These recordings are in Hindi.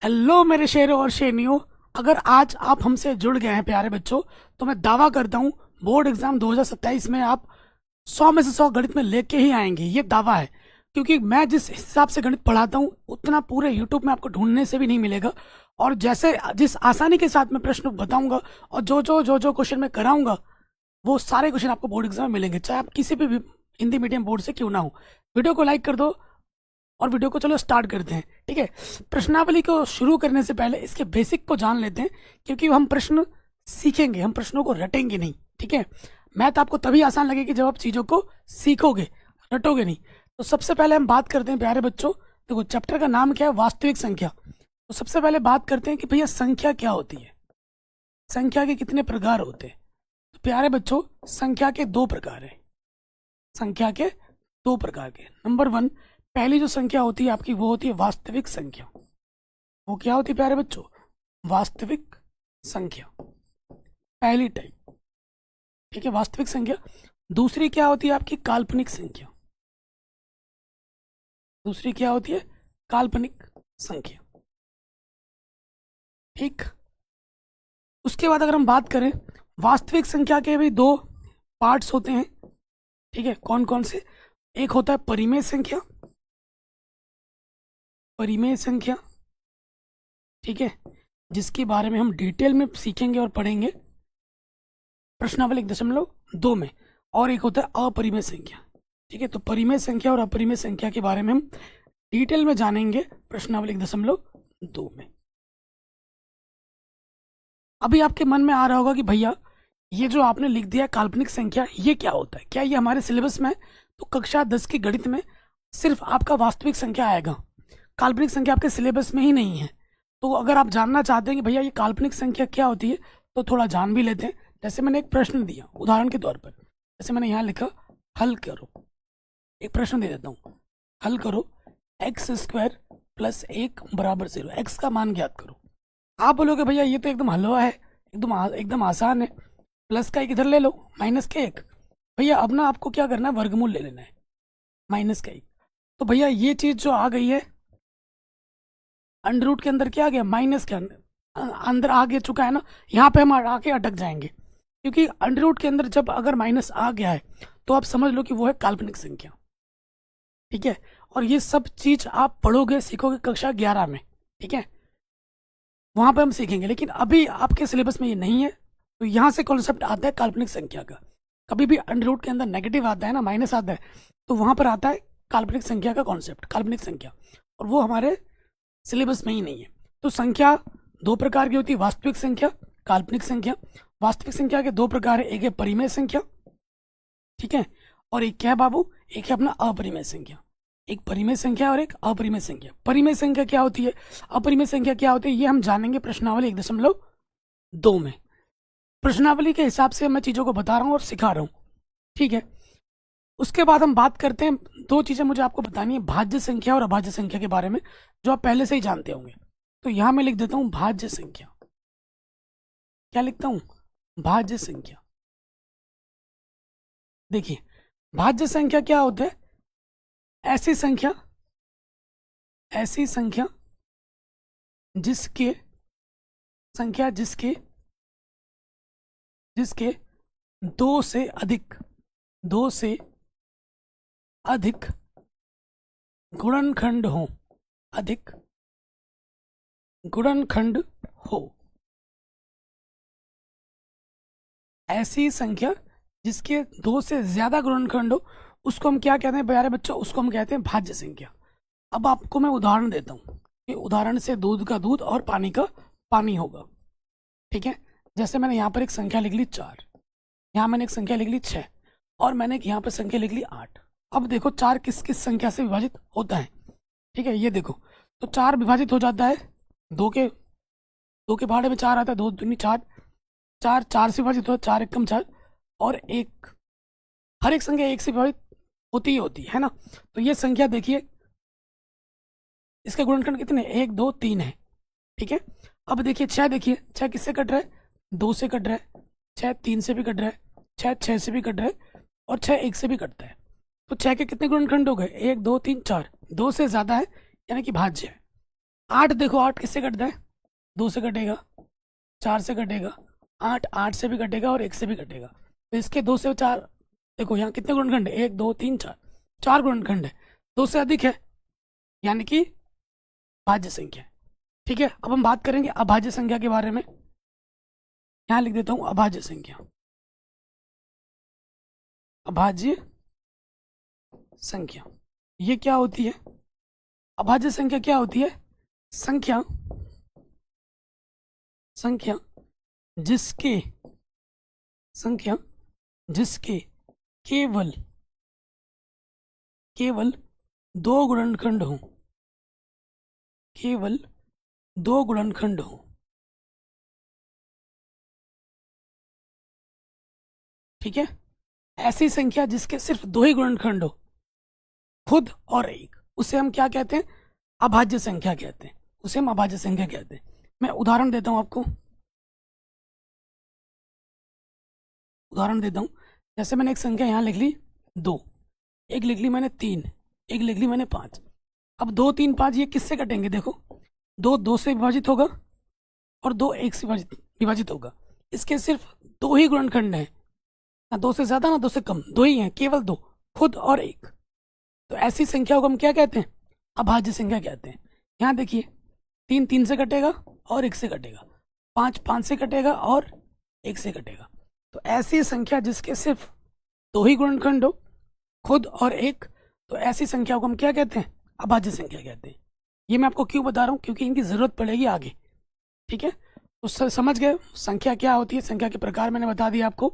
हेलो मेरे शेरों और शेरनियों। अगर आज आप हमसे जुड़ गए हैं प्यारे बच्चों, तो मैं दावा करता हूँ बोर्ड एग्जाम 2027 में आप 100 में से 100 गणित में लेके ही आएंगे। ये दावा है, क्योंकि मैं जिस हिसाब से गणित पढ़ाता हूँ उतना पूरे यूट्यूब में आपको ढूंढने से भी नहीं मिलेगा। और जैसे जिस आसानी के साथ मैं प्रश्न बताऊंगा और जो क्वेश्चन मैं कराऊंगा, वो सारे क्वेश्चन आपको बोर्ड एग्जाम में मिलेंगे, चाहे आप किसी भी हिंदी मीडियम बोर्ड से क्यों ना हो। वीडियो को लाइक कर दो और वीडियो को चलो स्टार्ट करते हैं। ठीक है, प्रश्नावली को शुरू करने से पहले इसके बेसिक को जान लेते हैं, क्योंकि हम प्रश्न सीखेंगे, हम प्रश्नों को रटेंगे नहीं। ठीक है, मैथ आपको तभी आसान लगेगी जब आप चीज़ों को सीखोगे, रटोगे नहीं। तो सबसे पहले हम बात करते हैं प्यारे बच्चों, देखो चैप्टर का नाम क्या है, वास्तविक संख्या। तो सबसे पहले बात करते हैं कि भैया संख्या क्या होती है, संख्या के कितने प्रकार होते हैं। तो प्यारे बच्चों, संख्या के दो प्रकार हैं, संख्या के दो प्रकार के। नंबर वन, पहली जो संख्या होती है आपकी वो होती है वास्तविक संख्या। वो क्या होती है प्यारे बच्चों, वास्तविक संख्या, पहली टाइप। ठीक है, वास्तविक संख्या। दूसरी क्या होती है आपकी, काल्पनिक संख्या। दूसरी क्या होती है, काल्पनिक संख्या। ठीक, उसके बाद अगर हम बात करें, वास्तविक संख्या के भी दो पार्ट्स होते हैं। ठीक है, कौन कौन से, एक होता है परिमेय संख्या, परिमेय संख्या। ठीक है, जिसके बारे में हम डिटेल में सीखेंगे और पढ़ेंगे प्रश्नावली 1.2 में। और एक होता है अपरिमेय संख्या। ठीक है, तो परिमेय संख्या और अपरिमेय संख्या के बारे में हम डिटेल में जानेंगे प्रश्नावली 1.2 में। अभी आपके मन में आ रहा होगा कि भैया ये जो आपने लिख दिया काल्पनिक संख्या, ये क्या होता है, क्या ये हमारे सिलेबस में है? तो कक्षा 10 की गणित में सिर्फ आपका वास्तविक संख्या आएगा, काल्पनिक संख्या आपके सिलेबस में ही नहीं है। तो अगर आप जानना चाहते हैं कि भैया ये काल्पनिक संख्या क्या होती है, तो थोड़ा जान भी लेते हैं। जैसे मैंने एक प्रश्न दिया उदाहरण के तौर पर, जैसे मैंने यहाँ लिखा हल करो, एक प्रश्न दे देता हूँ, हल करो x² + 1 = 0, x का मान ज्ञात करो। आप बोलोगे भैया ये तो एकदम हलवा है, एकदम आसान है, प्लस का एक इधर ले लो, माइनस के एक। भैया अब ना आपको क्या करना है, वर्गमूल ले लेना है, माइनस का एक। तो भैया ये चीज जो आ गई है अंडर रूट के अंदर, क्या आ गया, माइनस के अंदर अंदर आ गया चुका है ना, यहाँ पे हम आके अटक जाएंगे, क्योंकि अंडर रूट के अंदर जब अगर माइनस आ गया है तो आप समझ लो कि वो है काल्पनिक संख्या। ठीक है, और ये सब चीज आप पढ़ोगे सीखोगे कक्षा 11 में। ठीक है, वहां पे हम सीखेंगे, लेकिन अभी आपके सिलेबस में ये नहीं है। तो यहाँ से कॉन्सेप्ट आता है काल्पनिक संख्या का। कभी भी अंडर रूट के अंदर नेगेटिव आता है ना, माइनस आता है, तो वहां पर आता है काल्पनिक संख्या का कॉन्सेप्ट, काल्पनिक संख्या, और वो हमारे सिलेबस में ही नहीं है। तो संख्या दो प्रकार की होती है, वास्तविक संख्या, काल्पनिक संख्या। वास्तविक संख्या के दो प्रकार है, एक है परिमेय संख्या, ठीक है, और एक क्या है बाबू, एक है अपना अपरिमेय संख्या। एक परिमेय संख्या और एक अपरिमेय संख्या। परिमेय संख्या क्या होती है, अपरिमेय संख्या क्या होती है, ये हम जानेंगे प्रश्नावली 1.2 में। प्रश्नावली के हिसाब से मैं चीज़ों को बता रहा हूँ और सिखा रहा हूँ। ठीक है, उसके बाद हम बात करते हैं, दो चीज़ें मुझे आपको बतानी है, भाज्य संख्या और अभाज्य संख्या के बारे में, जो आप पहले से ही जानते होंगे। तो यहाँ मैं लिख देता हूँ भाज्य संख्या। क्या लिखता हूँ, भाज्य संख्या। देखिए, भाज्य संख्या क्या होता है, ऐसी संख्या, ऐसी संख्या जिसके संख्या जिसके जिसके दो से अधिक, दो से अधिक गुणनखंड हो, अधिक गुणनखंड हो। ऐसी संख्या जिसके दो से ज्यादा गुणनखंड हो, उसको हम क्या कहते हैं प्यारे बच्चों, उसको हम कहते हैं भाज्य संख्या। अब आपको मैं उदाहरण देता हूँ कि उदाहरण से दूध का दूध और पानी का पानी होगा। ठीक है, जैसे मैंने यहाँ पर एक संख्या लिख ली 4, यहाँ मैंने एक संख्या लिख ली 6, और मैंने यहाँ पर संख्या लिख ली 8। अब देखो 4 किस किस संख्या से विभाजित होता है। ठीक है, ये देखो, तो 4 विभाजित हो जाता है दो के भाड़े में 4 आता है, 2 दूनी 4, 4 से विभाजित होता है, 4 एकम 4, और एक, हर एक संख्या एक से विभाजित होती ही होती है ना। तो ये संख्या देखिए, इसके गुणनखंड कितने, 1 2 3 है। ठीक है, अब देखिए 6, देखिए 6 किससे कट रहा है, 2 से कट रहा है, 6 3 से भी कट रहा है, 6 6 से भी कट रहा है, और 6 1 से भी कटता है। तो 6 के कितने गुणनखंड हो गए, 1 2 3 4, 2 से ज्यादा है यानी कि भाज्य है। 8 देखो, 8 किससे कटता है? 2 से कटेगा, 4 से कटेगा, 8 8 से भी कटेगा और 1 से भी कटेगा। तो इसके 2 से 4, देखो यहाँ कितने गुणनखंड है? 1 2 3 4, 4 गुणनखंड है। 2 से अधिक है यानी कि भाज्य संख्या है। ठीक है, अब हम बात करेंगे अभाज्य संख्या के बारे में। यहाँ लिख देता हूँ अभाज्य संख्या। अभाज्य संख्या ये क्या होती है? अभाज्य संख्या क्या होती है? संख्या संख्या जिसके संख्या जिसके केवल केवल 2 गुणनखंड हो, केवल 2 गुणनखंड हो। ठीक है, ऐसी संख्या जिसके सिर्फ 2 ही गुणनखंड हो, खुद और एक, उसे हम क्या कहते हैं? अभाज्य संख्या कहते हैं। उसे हम अभाज्य संख्या कहते हैं। मैं उदाहरण देता हूं आपको, उदाहरण देता हूं। जैसे मैंने एक संख्या यहाँ लिख ली 2, एक लिख ली मैंने 3, एक लिख ली मैंने 5। अब 2 3 5 ये किससे कटेंगे? देखो, 2 2 से विभाजित होगा और 2 1 से विभाजित होगा। इसके सिर्फ 2 ही गुणनखंड हैं, ना 2 से ज्यादा ना 2 से कम, 2 ही हैं, केवल 2, खुद और एक। तो ऐसी संख्या को हम क्या कहते हैं? अभाज्य संख्या कहते हैं। यहाँ देखिए, 3 3 से कटेगा और 1 से कटेगा, 5 5 से कटेगा और 1 से कटेगा। तो ऐसी संख्या जिसके सिर्फ 2 ही गुणनखंड हो, खुद और एक, तो ऐसी संख्या को हम क्या कहते हैं? अभाज्य संख्या कहते हैं। ये मैं आपको क्यों बता रहा हूँ? क्योंकि इनकी जरूरत पड़ेगी आगे। ठीक है, तो समझ गए संख्या क्या होती है, संख्या के प्रकार मैंने बता दिया आपको,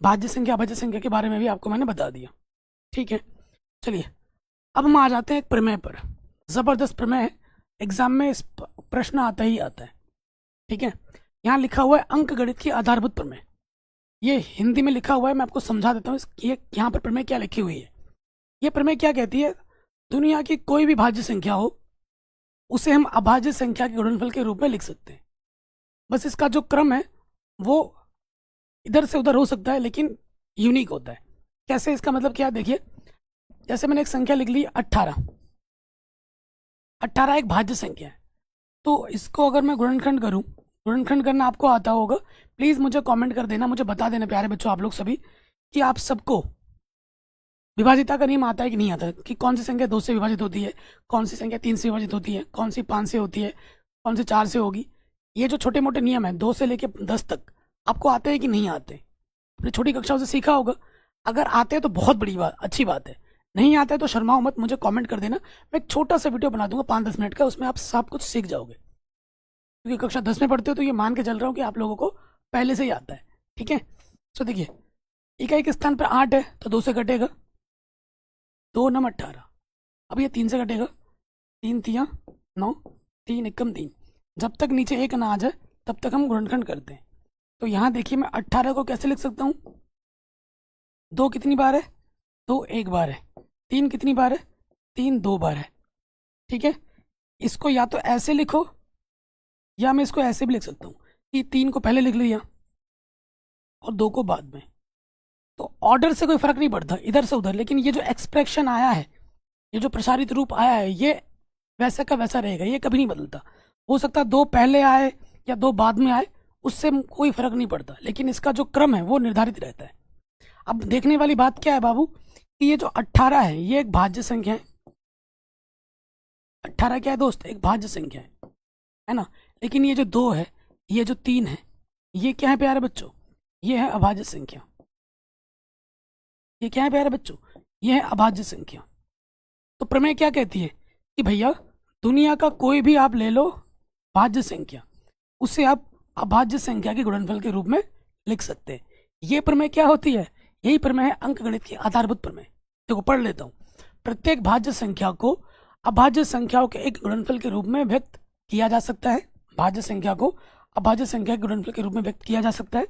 भाज्य संख्या अभाज्य संख्या के बारे में भी आपको मैंने बता दिया। ठीक है, चलिए अब हम आ जाते हैं एक प्रमेय पर। जबरदस्त प्रमेय है, एग्जाम में इस प्रश्न आता ही आता है। ठीक है, यहाँ लिखा हुआ है अंकगणित की आधारभूत प्रमेय। ये हिंदी में लिखा हुआ है, मैं आपको समझा देता हूँ ये यहाँ पर प्रमेय क्या लिखी हुई है। ये प्रमेय क्या कहती है? दुनिया की कोई भी भाज्य संख्या हो, उसे हम अभाज्य संख्या के गुणनफल के रूप में लिख सकते हैं। बस इसका जो क्रम है वो इधर से उधर हो सकता है, लेकिन यूनिक होता है। कैसे? इसका मतलब क्या है, देखिए, जैसे मैंने एक संख्या लिख ली 18, 18 एक भाज्य संख्या है। तो इसको अगर मैं गुणनखंड करूं, गुणनखंड करना आपको आता होगा, प्लीज़ मुझे कमेंट कर देना, मुझे बता देना प्यारे बच्चों, आप लोग सभी, कि आप सबको विभाजिता का नियम आता है कि नहीं आता है, कि कौन सी संख्या 2 से विभाजित होती है, कौन सी संख्या 3 से विभाजित होती है, कौन सी 5 से होती है, कौन सी 4 से होगी। ये जो छोटे मोटे नियम है 2 से लेके 10 तक, आपको आते हैं कि नहीं आते? अपनी छोटी कक्षाओं से सीखा होगा। अगर आते हैं तो बहुत बड़ी बात, अच्छी बात है। नहीं आता है तो शर्माओ मत, मुझे कमेंट कर देना। मैं एक छोटा सा वीडियो बना दूंगा 5-10 मिनट का, उसमें आप सब कुछ सीख जाओगे। क्योंकि कक्षा 10 में पढ़ते हो तो ये मान के चल रहा हूँ कि आप लोगों को पहले से ही आता है। ठीक है, तो देखिए, इकाई के स्थान पर 8 है तो 2 से कटेगा, 2 9 18। अब ये 3 से कटेगा, 3 3 9, 3 एकम 3। जब तक नीचे 1 ना आ जाए तब तक हम गुणनखंड करते हैं। तो यहाँ देखिए, मैं 18 को कैसे लिख सकता हूँ? 2 कितनी बार है? 2 एक बार है। 3 कितनी बार है? 3 2 बार है। ठीक है, इसको या तो ऐसे लिखो या मैं इसको ऐसे भी लिख सकता हूँ कि 3 को पहले लिख लिया और 2 को बाद में। तो ऑर्डर से कोई फर्क नहीं पड़ता इधर से उधर, लेकिन ये जो एक्सप्रेशन आया है, ये जो प्रसारित रूप आया है, ये वैसा का वैसा रहेगा, ये कभी नहीं बदलता। हो सकता है 2 पहले आए या 2 बाद में आए, उससे कोई फर्क नहीं पड़ता, लेकिन इसका जो क्रम है वो निर्धारित रहता है। अब देखने वाली बात क्या है बाबू, कि ये जो 18 है ये एक भाज्य संख्या है। 18 क्या है दोस्त? एक भाज्य संख्या है ना। लेकिन ये जो 2 है, ये जो 3 है, ये क्या है प्यारे बच्चों? ये है अभाज्य संख्या। ये क्या है प्यारे बच्चों? ये है अभाज्य संख्या। तो प्रमेय क्या कहती है कि भैया दुनिया का कोई भी आप ले लो भाज्य संख्या, उसे आप अभाज्य संख्या के गुणनफल के रूप में लिख सकते हैं। ये प्रमेय क्या होती है? यही प्रमेय है अंकगणित की आधारभूत प्रमेय। देखो पढ़ लेता हूँ। प्रत्येक भाज्य संख्या को अभाज्य संख्याओं के एक गुणनफल के रूप में व्यक्त किया जा सकता है। भाज्य संख्या को अभाज्य संख्या के गुणनफल के रूप में व्यक्त किया जा सकता है,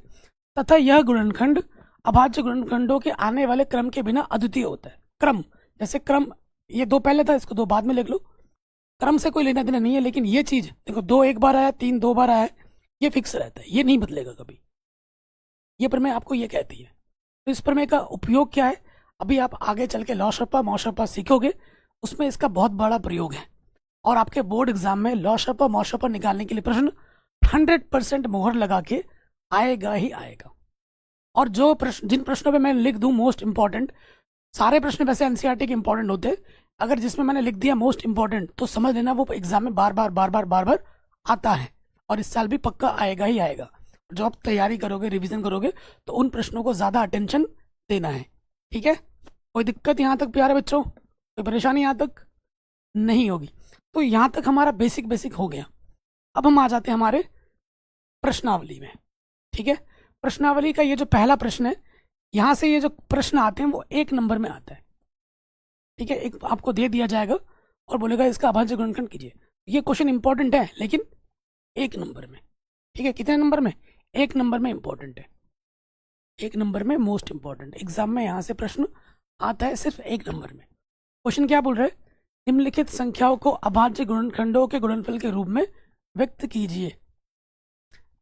तथा यह गुणनखंड अभाज्य गुणनखंडों के आने वाले क्रम के बिना अद्वितीय होता है। क्रम, जैसे क्रम, ये 2 पहले था, इसको 2 बाद में लिख लो। क्रम से कोई लेना देना नहीं है, लेकिन ये चीज देखो, 2 एक बार आया, 3 2 बार आया, ये फिक्स रहता है, ये नहीं बदलेगा कभी। ये प्रमेय आपको ये कहती है। तो इस प्रमेय का उपयोग क्या है? अभी आप आगे चल के लॉ शप्पा मौशप्पा सीखोगे, उसमें इसका बहुत बड़ा प्रयोग है। और आपके बोर्ड एग्जाम में लॉशपर मॉशपर निकालने के लिए प्रश्न 100% मोहर लगा के आएगा ही आएगा। और जो प्रश्न, जिन प्रश्नों पे मैं लिख दूं मोस्ट इंपॉर्टेंट, सारे प्रश्न वैसे एनसीईआरटी के इंपॉर्टेंट होते हैं, अगर जिसमें मैंने लिख दिया मोस्ट इंपॉर्टेंट तो समझ लेना वो एग्जाम में बार बार आता है और इस साल भी पक्का आएगा ही आएगा। जो आप तैयारी करोगे, रिवीजन करोगे, तो उन प्रश्नों को ज़्यादा अटेंशन देना है। ठीक है, कोई दिक्कत यहाँ तक प्यारे बच्चों, कोई परेशानी यहाँ तक नहीं होगी? तो यहाँ तक हमारा बेसिक हो गया। अब हम आ जाते हैं हमारे प्रश्नावली में। ठीक है, प्रश्नावली का ये जो पहला प्रश्न है, यहाँ से ये जो प्रश्न आते हैं वो 1 नंबर में आता है। ठीक है, एक आपको दे दिया जाएगा और बोलेगा इसका अभाज्य गुणनखंड कीजिए। ये क्वेश्चन इंपॉर्टेंट है लेकिन 1 नंबर में। ठीक है, कितने नंबर में? 1 नंबर में इंपॉर्टेंट है, 1 नंबर में मोस्ट इंपॉर्टेंट। एग्जाम में यहाँ से प्रश्न आता है सिर्फ 1 नंबर में। क्वेश्चन क्या बोल रहे हैं? निम्नलिखित संख्याओं को अभाज्य गुणनखंडों के गुणनफल के रूप में व्यक्त कीजिए।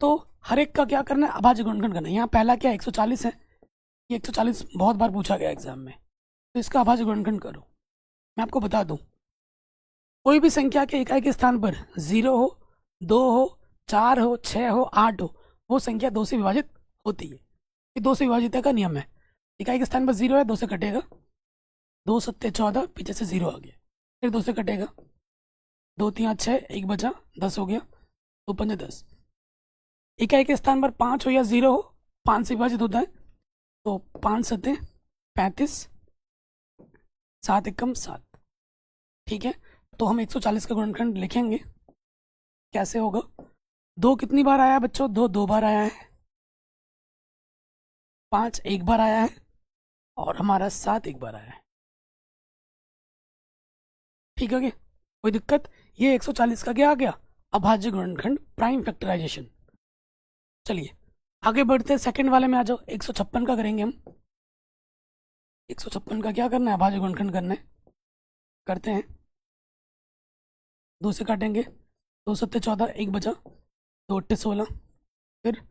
तो हर एक का क्या करना है? अभाज्य गुणनखंड करना है। यहाँ पहला क्या 140 है, ये 140 बहुत बार पूछा गया एग्जाम में, तो इसका अभाज्य गुणनखंड करो। मैं आपको बता दूं, कोई भी संख्या के इकाई के स्थान पर 0 हो, 2 हो, 4 हो, 6 हो, 8 हो, वो संख्या 2 से विभाजित होती है। ये 2 से विभाजित का नियम है। इकाई के स्थान पर 0 है, 2 से कटेगा, 2 सत्ते 14, पीछे से 0 आ गया, फिर 2 से कटेगा, 2 3 6, 1 बचा, 10 हो गया, 2 5 10। इकाई के स्थान पर 5 हो या 0 हो, 5 से विभाजित होता है, तो 5 सत्ते 35, 7 एकम 7। ठीक है, तो हम 140 का गुणनखंड लिखेंगे। कैसे होगा? 2 कितनी बार आया है बच्चों? 2 2 बार आया है, 5 1 बार आया है और हमारा 7 1 बार आया है। ठीक है, कोई दिक्कत? ये 140 का क्या आ गया? अभाज्य गुणनखंड, प्राइम फैक्टराइजेशन। चलिए आगे बढ़ते हैं, सेकंड वाले में आ जाओ। 156 का करेंगे हम। 156 का क्या करना है? अभाज्य गुणनखंड करना है। करते हैं, 2 से काटेंगे, 2 सत्ते 14, 1 बचा, 2 अट्ठे 16, फिर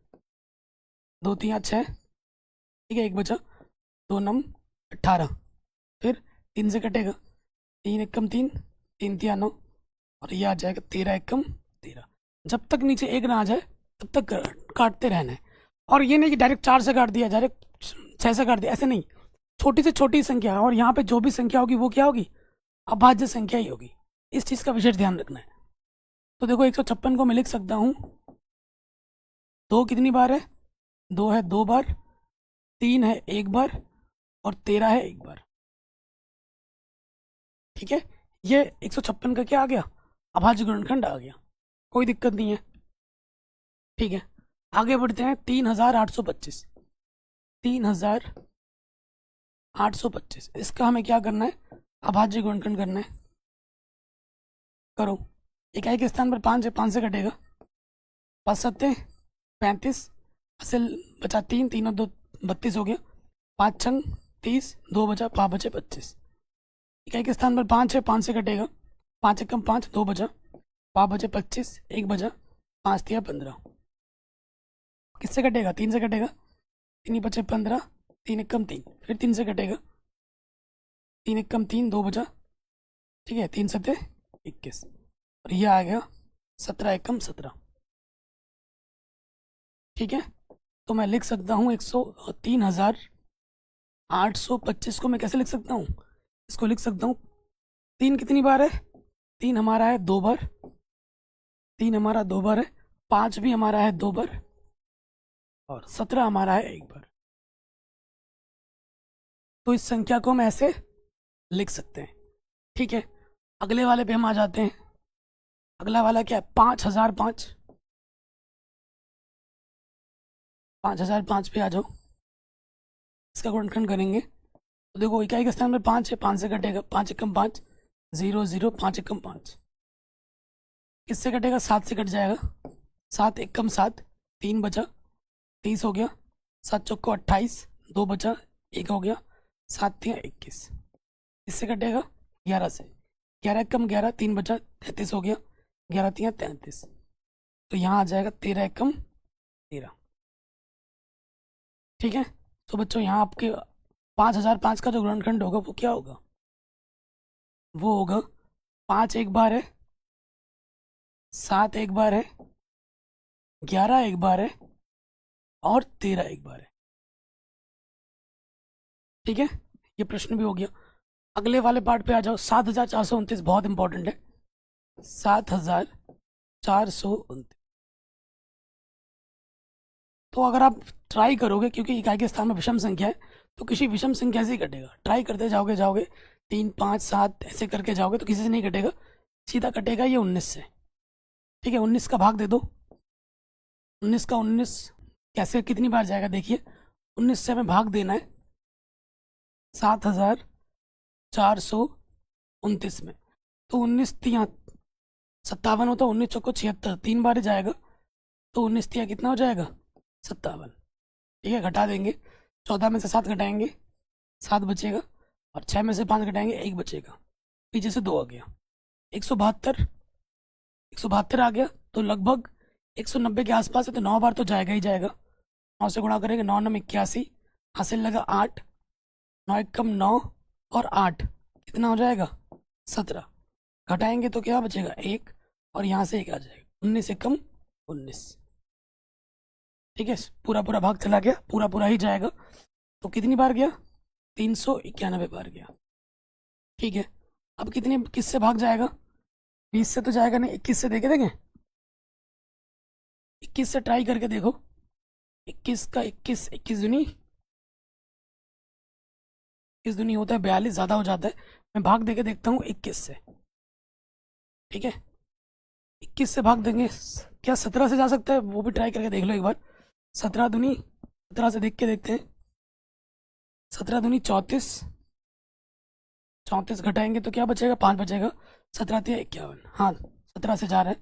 2 3 6, ठीक है, 1 बचा, 2 9 18, फिर 3 से कटेगा, 3 एकम 3, 3 3 9, और ये आ जाएगा 13 एकम 13। जब तक नीचे 1 ना आ जाए तब तक काटते रहना है। और ये नहीं कि डायरेक्ट 4 से काट दिया, डायरेक्ट 6 से काट दिया, ऐसे नहीं। छोटी से छोटी संख्या है और यहाँ पे जो भी संख्या होगी वो क्या होगी? अभाज्य संख्या ही होगी। इस चीज़ का विशेष ध्यान रखना है। तो देखो 156 को मैं लिख सकता हूँ, 2 कितनी बार है? 2 है 2 बार, 3 है 1 बार और 13 है 1 बार। ठीक है, ये 156 का क्या आ गया? अभाज्य गुणनखंड आ गया, कोई दिक्कत नहीं है। ठीक है, आगे बढ़ते हैं। 3825, 3825, इसका हमें क्या करना है? अभाज्य गुणनखंड करना है। करो, इकाई के स्थान पर 5 है, 5 से कटेगा, 5 सत्ते 35, असल बचा 3 3 और 2 32 हो गया, 5 छंग 30, 2 बचा, 5 बचे 25। इकाई के स्थान पर 5 है, 5 से कटेगा, 5 एकम 5, 2 बचा, 5 बचे 25, 1 बचा, 5 तिया 15। किससे कटेगा? 3 से कटेगा, 3 बचे 15, 3 एकम 3, फिर 3 से कटेगा, 3 एकम 3, 2 बचा, ठीक है, 3 सत्ते 21, और ये आ गया 17 एकम 17। ठीक है, तो मैं लिख सकता हूँ 3825 को मैं कैसे लिख सकता हूँ? इसको लिख सकता हूँ, 3 कितनी बार है? 3 हमारा है 2 बार, 3 हमारा 2 बार है, 5 भी हमारा है 2 बार, और 17 हमारा है 1 बार। तो इस संख्या को हम ऐसे लिख सकते हैं। ठीक है, अगले वाले पे हम आ जाते हैं। अगला वाला क्या है? 5005। 5005 पे आ जाओ, इसका गुणनखंड करेंगे। तो देखो इकाई के स्थान में 5 है, 5 से कटेगा, 5 एकम 5, 0 0, 5 एकम 5। किससे कटेगा? 7 से कट जाएगा, 7 एकम 7, 3 बचा, 30 हो गया, 7 चौको 28, 2 बचा, 1 हो गया, 7 तिया 21। इससे कटेगा 11 से, 11 एकम 11, 3 बचा, 33 हो गया, 11 तिया 33। तो यहाँ आ जाएगा 13 एकम 13। ठीक है, तो बच्चों यहाँ आपके 5005 का जो गुणनखंड होगा वो क्या होगा? वो होगा 5 1 बार है, 7 एक बार है, 11 एक बार है और 13 एक बार है। ठीक है, ये प्रश्न भी हो गया। अगले वाले पार्ट पे आ जाओ। 7,429 बहुत इंपॉर्टेंट है। 7,429। तो अगर आप ट्राई करोगे, क्योंकि इकाई के स्थान में विषम संख्या है, तो किसी विषम संख्या से ही कटेगा। ट्राई करते जाओगे जाओगे 3, 5, 7 ऐसे करके जाओगे तो किसी से नहीं कटेगा, सीधा कटेगा ये 19 से। ठीक है, 19 का भाग दे दो। 19 का 19 कैसे कितनी बार जाएगा देखिए। 19 से हमें भाग देना है 7,429 में। तो 19 तिया 57 होता है, 19 चौको 76, 3 बार ही जाएगा। तो 19 तिया कितना हो जाएगा? 57। ठीक है, घटा देंगे। 14 में से 7 घटाएंगे, 7 बचेगा। और 6 में से 5 घटाएंगे, 1 बचेगा। पीछे से 2 आ गया, 172। 172 आ गया तो लगभग 190 के आसपास है, तो 9 बार तो जाएगा ही जाएगा। 9 से गुणा करेंगे, 9 9 81, हासिल लगा 8, 9 एकम 9 और 8 कितना हो जाएगा? 17। घटाएंगे तो क्या बचेगा? 1, और यहाँ से 1 आ जाएगा। 19 एकम 19। ठीक है, पूरा पूरा भाग चला गया, पूरा पूरा ही जाएगा। तो कितनी बार गया? 391 बार गया। ठीक है, अब कितने किससे भाग जाएगा? 20 से तो जाएगा नहीं, 21 से देखे देंगे। 21 से ट्राई करके देखो। 21 का 21, 21 दूनी 21 दूनी होता है 42, ज़्यादा हो जाता है। मैं भाग देके देखता हूँ 21 से। ठीक है, 21 से भाग देंगे, क्या 17 से जा सकता है? वो भी ट्राई करके देख लो एक बार। 17 दूनी 17 से देख के देखते हैं। 17 दूनी 34, 34 घटाएंगे तो क्या बचेगा? 5 बचेगा। 17 तिया 51, हाँ 17 से जा रहा है।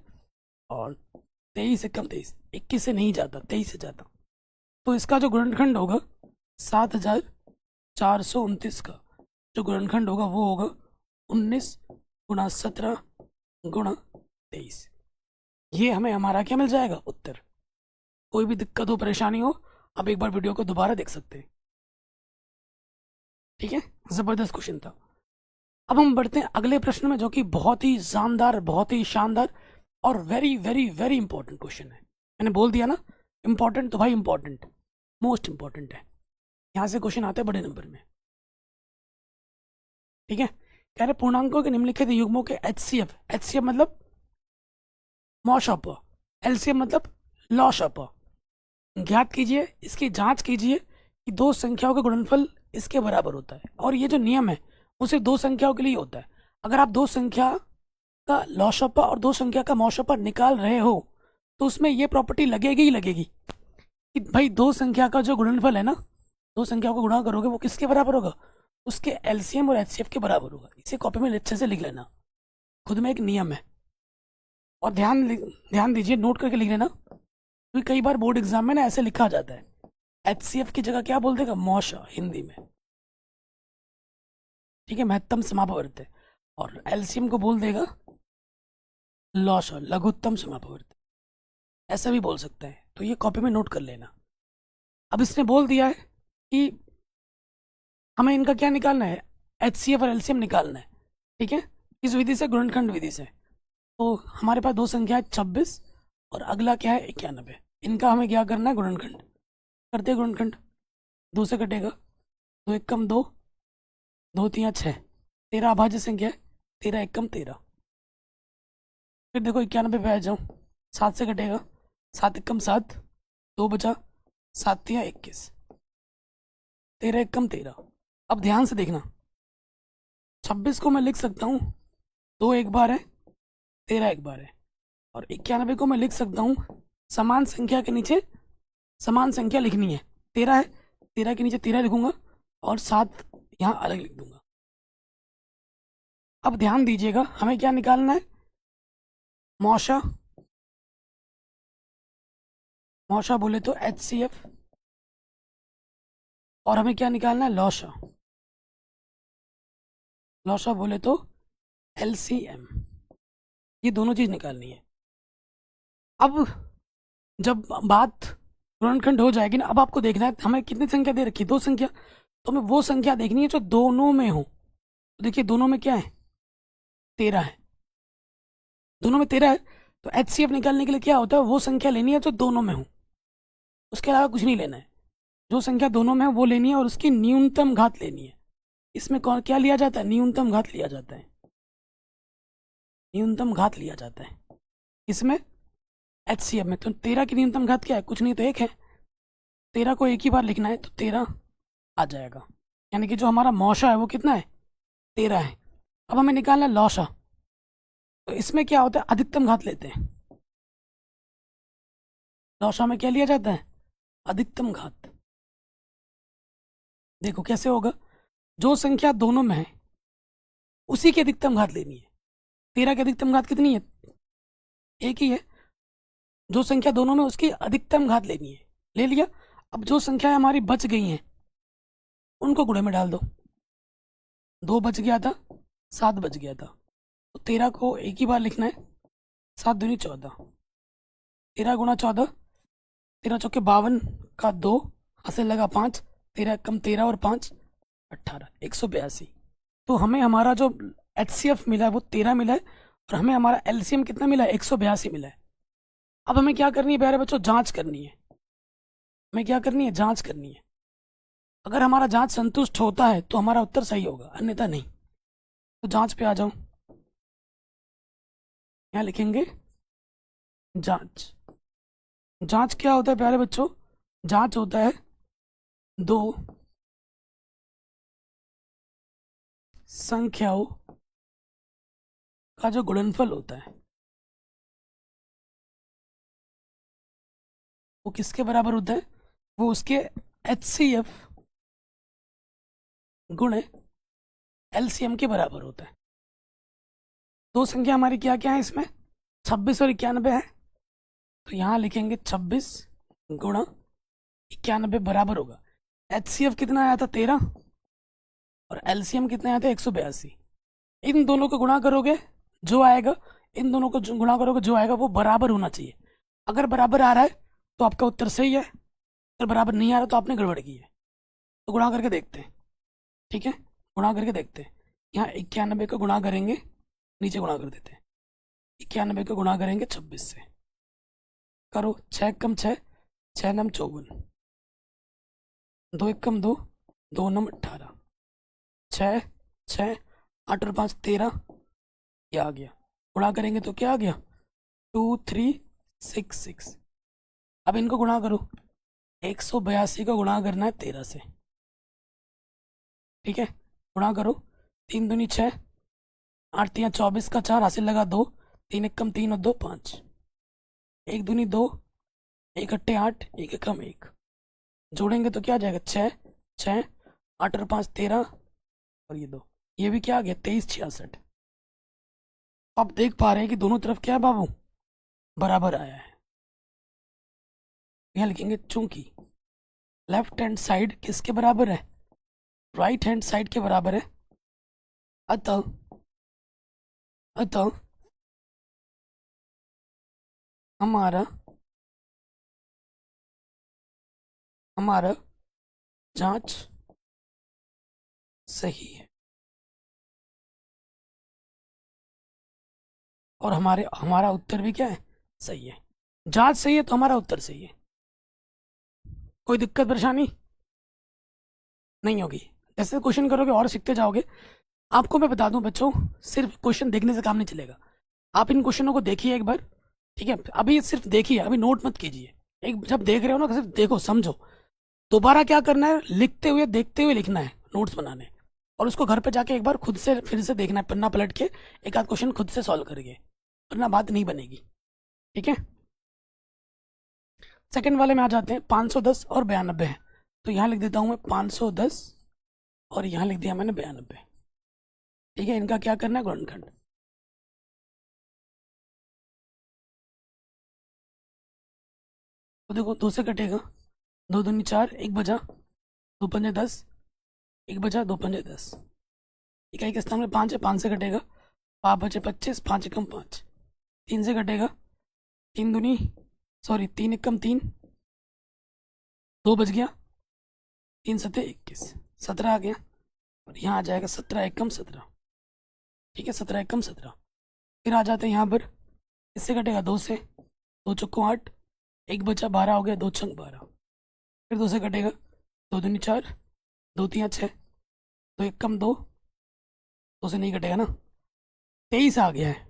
और 23 एकम 23, 21 से नहीं जाता, 23 से जाता। तो इसका जो गुणनखंड होगा 7,429 का जो गुणनखंड होगा वो होगा 19 गुणा 17 गुणा 23। ये हमें हमारा क्या मिल जाएगा? उत्तर। कोई भी दिक्कत हो, परेशानी हो, आप एक बार वीडियो को दोबारा देख सकते हैं। ठीक है, जबरदस्त क्वेश्चन था। अब हम बढ़ते हैं अगले प्रश्न में, जो कि बहुत ही शानदार, बहुत ही शानदार और very very very important question है। मैंने बोल दिया ना इंपॉर्टेंट, तो भाई इंपॉर्टेंट, मोस्ट इंपॉर्टेंट है। यहाँ से क्वेश्चन आते हैं बड़े नंबर में। ठीक है, कह रहे पूर्णांकों के निम्नलिखित युग्मों के HCF, HCF मतलब मॉशॉप, LCM मतलब लॉशॉप, ज्ञात कीजिए, इसकी जांच कीजिए कि दो संख्याओं का गुणनफल इसके बराबर होता है। और ये जो नियम है वो सिर्फ दो संख्याओं के लिए होता है। अगर आप दो संख्या का लॉशॉपा और दो संख्या का मॉशॉपा निकाल रहे हो तो उसमें ये प्रॉपर्टी लगेगी ही लगेगी कि भाई दो संख्या का जो गुणनफल है ना, दो संख्याओं को गुणा करोगे वो किसके बराबर होगा? उसके LCM और HCF के बराबर होगा। इसे कॉपी में अच्छे से लिख लेना, खुद में एक नियम है। और ध्यान दीजिए, नोट करके लिख लेना, क्योंकि कई बार बोर्ड एग्जाम में ना ऐसे लिखा जाता है, HCF की जगह क्या बोल देगा? मॉशा हिंदी में। ठीक है, महत्तम समापवर्त है। और LCM को बोल देगा लॉशा, लघुत्तम समापवर्त, ऐसा भी बोल सकता है। तो ये कॉपी में नोट कर लेना। अब इसने बोल दिया है कि हमें इनका क्या निकालना है? HCF और LCM निकालना है। ठीक है, इस विधि से, गुणनखंड विधि से। तो हमारे पास दो संख्या है 26 और अगला क्या है? 91। इनका हमें क्या करना है? गुणनखंड करते। गुणनखंड 2 से कटेगा, 2 एकम 2, 2 तिया 6, 13 अभाज्य संख्या है, 13 एकम 13। फिर देखो 91 पे आ जाऊँ, 7 से कटेगा, 7 एकम 7, 2 बचा, 7 तिया 21, 13 एकम 13। अब ध्यान से देखना, 26 को मैं लिख सकता हूँ 2 एक बार है, 13 एक बार है। और 91 को मैं लिख सकता हूँ, समान संख्या के नीचे समान संख्या लिखनी है। 13 है, 13 के नीचे 13 लिखूंगा और 7 यहाँ अलग लिख दूंगा। अब ध्यान दीजिएगा, हमें क्या निकालना है? मॉशा, मॉशा बोले तो HCF, और हमें क्या निकालना है? लॉशा, लॉशा बोले तो LCM। ये दोनों चीज निकालनी है। अब जब बात गुणनखंड हो जाएगी ना, अब आपको देखना है हमें कितनी संख्या दे रखी है? 2 संख्या। तो हमें वो संख्या देखनी है जो दोनों में हो। तो देखिए दोनों में क्या है? 13 है, दोनों में 13 है। तो HCF निकालने के लिए क्या होता है, वो संख्या लेनी है जो दोनों में हो, उसके अलावा कुछ नहीं लेना है। जो संख्या दोनों में है वो लेनी है और उसकी न्यूनतम घात लेनी है। इसमें कौन क्या लिया जाता है, न्यूनतम घात लिया जाता है, न्यूनतम घात लिया जाता है। इसमें HCF में तो 13 की न्यूनतम घात क्या है, कुछ नहीं तो 1 है। 13 को एक ही बार लिखना है तो 13 आ जाएगा, यानी कि जो हमारा मौशा है वो कितना है, 13 है। अब हमें निकालना है लौशा। तो इसमें क्या होता है, अधिकतम घात लेते हैं। लौशा में क्या लिया जाता है, अधिकतम घात। देखो कैसे होगा, जो संख्या दोनों में है उसी की अधिकतम घात लेनी है। 13 की अधिकतम घात कितनी है, एक ही है। जो संख्या दोनों में उसकी अधिकतम घात लेनी है, ले लिया। अब जो संख्याएं हमारी बच गई हैं उनको गुणे में डाल दो। 2 बच गया था, 7 बच गया था, तो 13 को एक ही बार लिखना है। 7 दूनी 14, 13 गुणा 14, 13 चौके 52 का 2, हासिल लगा 5, 13 कम 13 और 5 18, 182। तो हमें हमारा जो HCF मिला है वो 13 मिला है और हमें हमारा LCM कितना मिला है, 182 मिला है। अब हमें क्या करनी है प्यारे बच्चों, जांच करनी है। हमें क्या करनी है, जांच करनी है। अगर हमारा जांच संतुष्ट होता है तो हमारा उत्तर सही होगा, अन्यथा नहीं। तो जांच पे आ जाओ, यहाँ लिखेंगे जांच। जांच क्या होता है प्यारे बच्चों, जांच होता है दो संख्याओं का जो गुणनफल होता है वो किसके बराबर होता है, वो उसके HCF गुणे LCM के बराबर होता है। दो संख्या हमारी क्या क्या है इसमें, 26 और 91 है। तो यहाँ लिखेंगे 26 गुणा 91 बराबर होगा, HCF कितना आया था 13 और LCM कितना आया था 182। इन दोनों को गुणा करोगे जो आएगा, इन दोनों को गुणा करोगे जो आएगा वो बराबर होना चाहिए। अगर बराबर आ रहा है तो आपका उत्तर सही है, अगर बराबर नहीं आ रहा तो आपने गड़बड़ की है। तो गुणा करके देखते हैं, ठीक है, गुणा करके देखते हैं। यहाँ 91 को गुणा करेंगे, नीचे गुणा कर देते हैं। 91 को गुणा करेंगे 26 से, करो 6 कम 6, 6 नम 54, 2 1 कम 2, 2 नम 18, 6 6 8 और 5 13, ये आ गया। गुणा करेंगे तो क्या आ गया, 2 3 6 6। अब इनको गुणा करो, 182 को गुणा करना है 13 से, ठीक है, गुणा करो। 3 दूनी 6, 8 3 24 का 4, हासिल लगा 2, 3 1 कम 3 और 2 5, 1 दूनी 2, 1 अट्ठे 8, 1 कम 1, जोड़ेंगे तो क्या आ जाएगा, 6 6 8 और 5 13 और ये 2, ये भी क्या आ गया 23 66। आप देख पा रहे हैं कि दोनों तरफ क्या है बाबू, बराबर आया है। यहाँ लिखेंगे चूंकि लेफ्ट हैंड साइड किसके बराबर है, राइट हैंड साइड के बराबर है, अतः अतः हमारा हमारा जांच सही है और हमारा उत्तर भी क्या है, सही है। जांच सही है तो हमारा उत्तर सही है। कोई दिक्कत परेशानी नहीं होगी, जैसे क्वेश्चन करोगे और सीखते जाओगे। आपको मैं बता दूं बच्चों, सिर्फ क्वेश्चन देखने से काम नहीं चलेगा। आप इन क्वेश्चनों को देखिए एक बार, ठीक है, अभी सिर्फ देखिए, अभी नोट मत कीजिए। एक जब देख रहे हो ना सिर्फ देखो समझो, दोबारा क्या करना है, लिखते हुए देखते हुए लिखना है, नोट्स बनाने, और उसको घर पे जाके एक बार खुद से फिर से देखना है, पन्ना पलट के एक आध क्वेश्चन खुद से सॉल्व करके, वरना बात नहीं बनेगी, ठीक है। सेकंड वाले में आ जाते हैं, 510 और 92 है। तो यहाँ लिख देता हूँ मैं 510 और यहाँ लिख दिया मैंने 92, ठीक है। इनका क्या करना है, गुणनखंड। तो देखो 2 से कटेगा, 2 दूनी 4, 1 बजा, 2 पंजे 10, 1 बजा, 2 पंजे 10, इकाई के स्थान में 5 है, 5 से कटेगा, 5 बचे 25, 5 एकम 5, 3 से कटेगा, 3 दूनी सॉरी 3 एकम 3, 2 बच गया, 3 सत्ते 21, 17 आ गया, और यहाँ आ जाएगा 17 एकम 17, ठीक है, 17 एकम 17। फिर आ जाते हैं यहाँ पर इससे कटेगा 2 से, 2 चौको 8, 1 बचा 12 हो गया, 2 छंग 12। फिर 2 से कटेगा, 2 दूनी 4, 2 तियाँ 6, 2 एक कम 2, 2 से नहीं कटेगा ना, 23 आ गया है।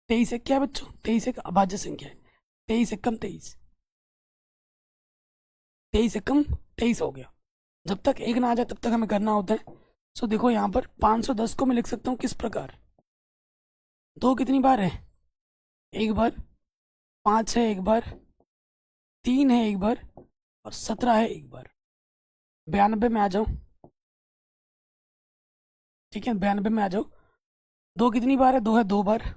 23 एक क्या है बच्चों, 23 एक अभाज्य संख्या है। 23 एक कम 23, 23 एक कम 23 हो गया। जब तक एक ना आ जाए तब तक हमें करना होता है। सो देखो यहाँ पर 510 को मैं लिख सकता हूँ किस प्रकार, 2 कितनी बार है, एक बार, 5 है एक बार, 3 है एक बार, और 17 है एक बार। 92 में आ जाओ, ठीक है, 92 में आ जाओ। 2 कितनी बार है, 2 है 2 बार,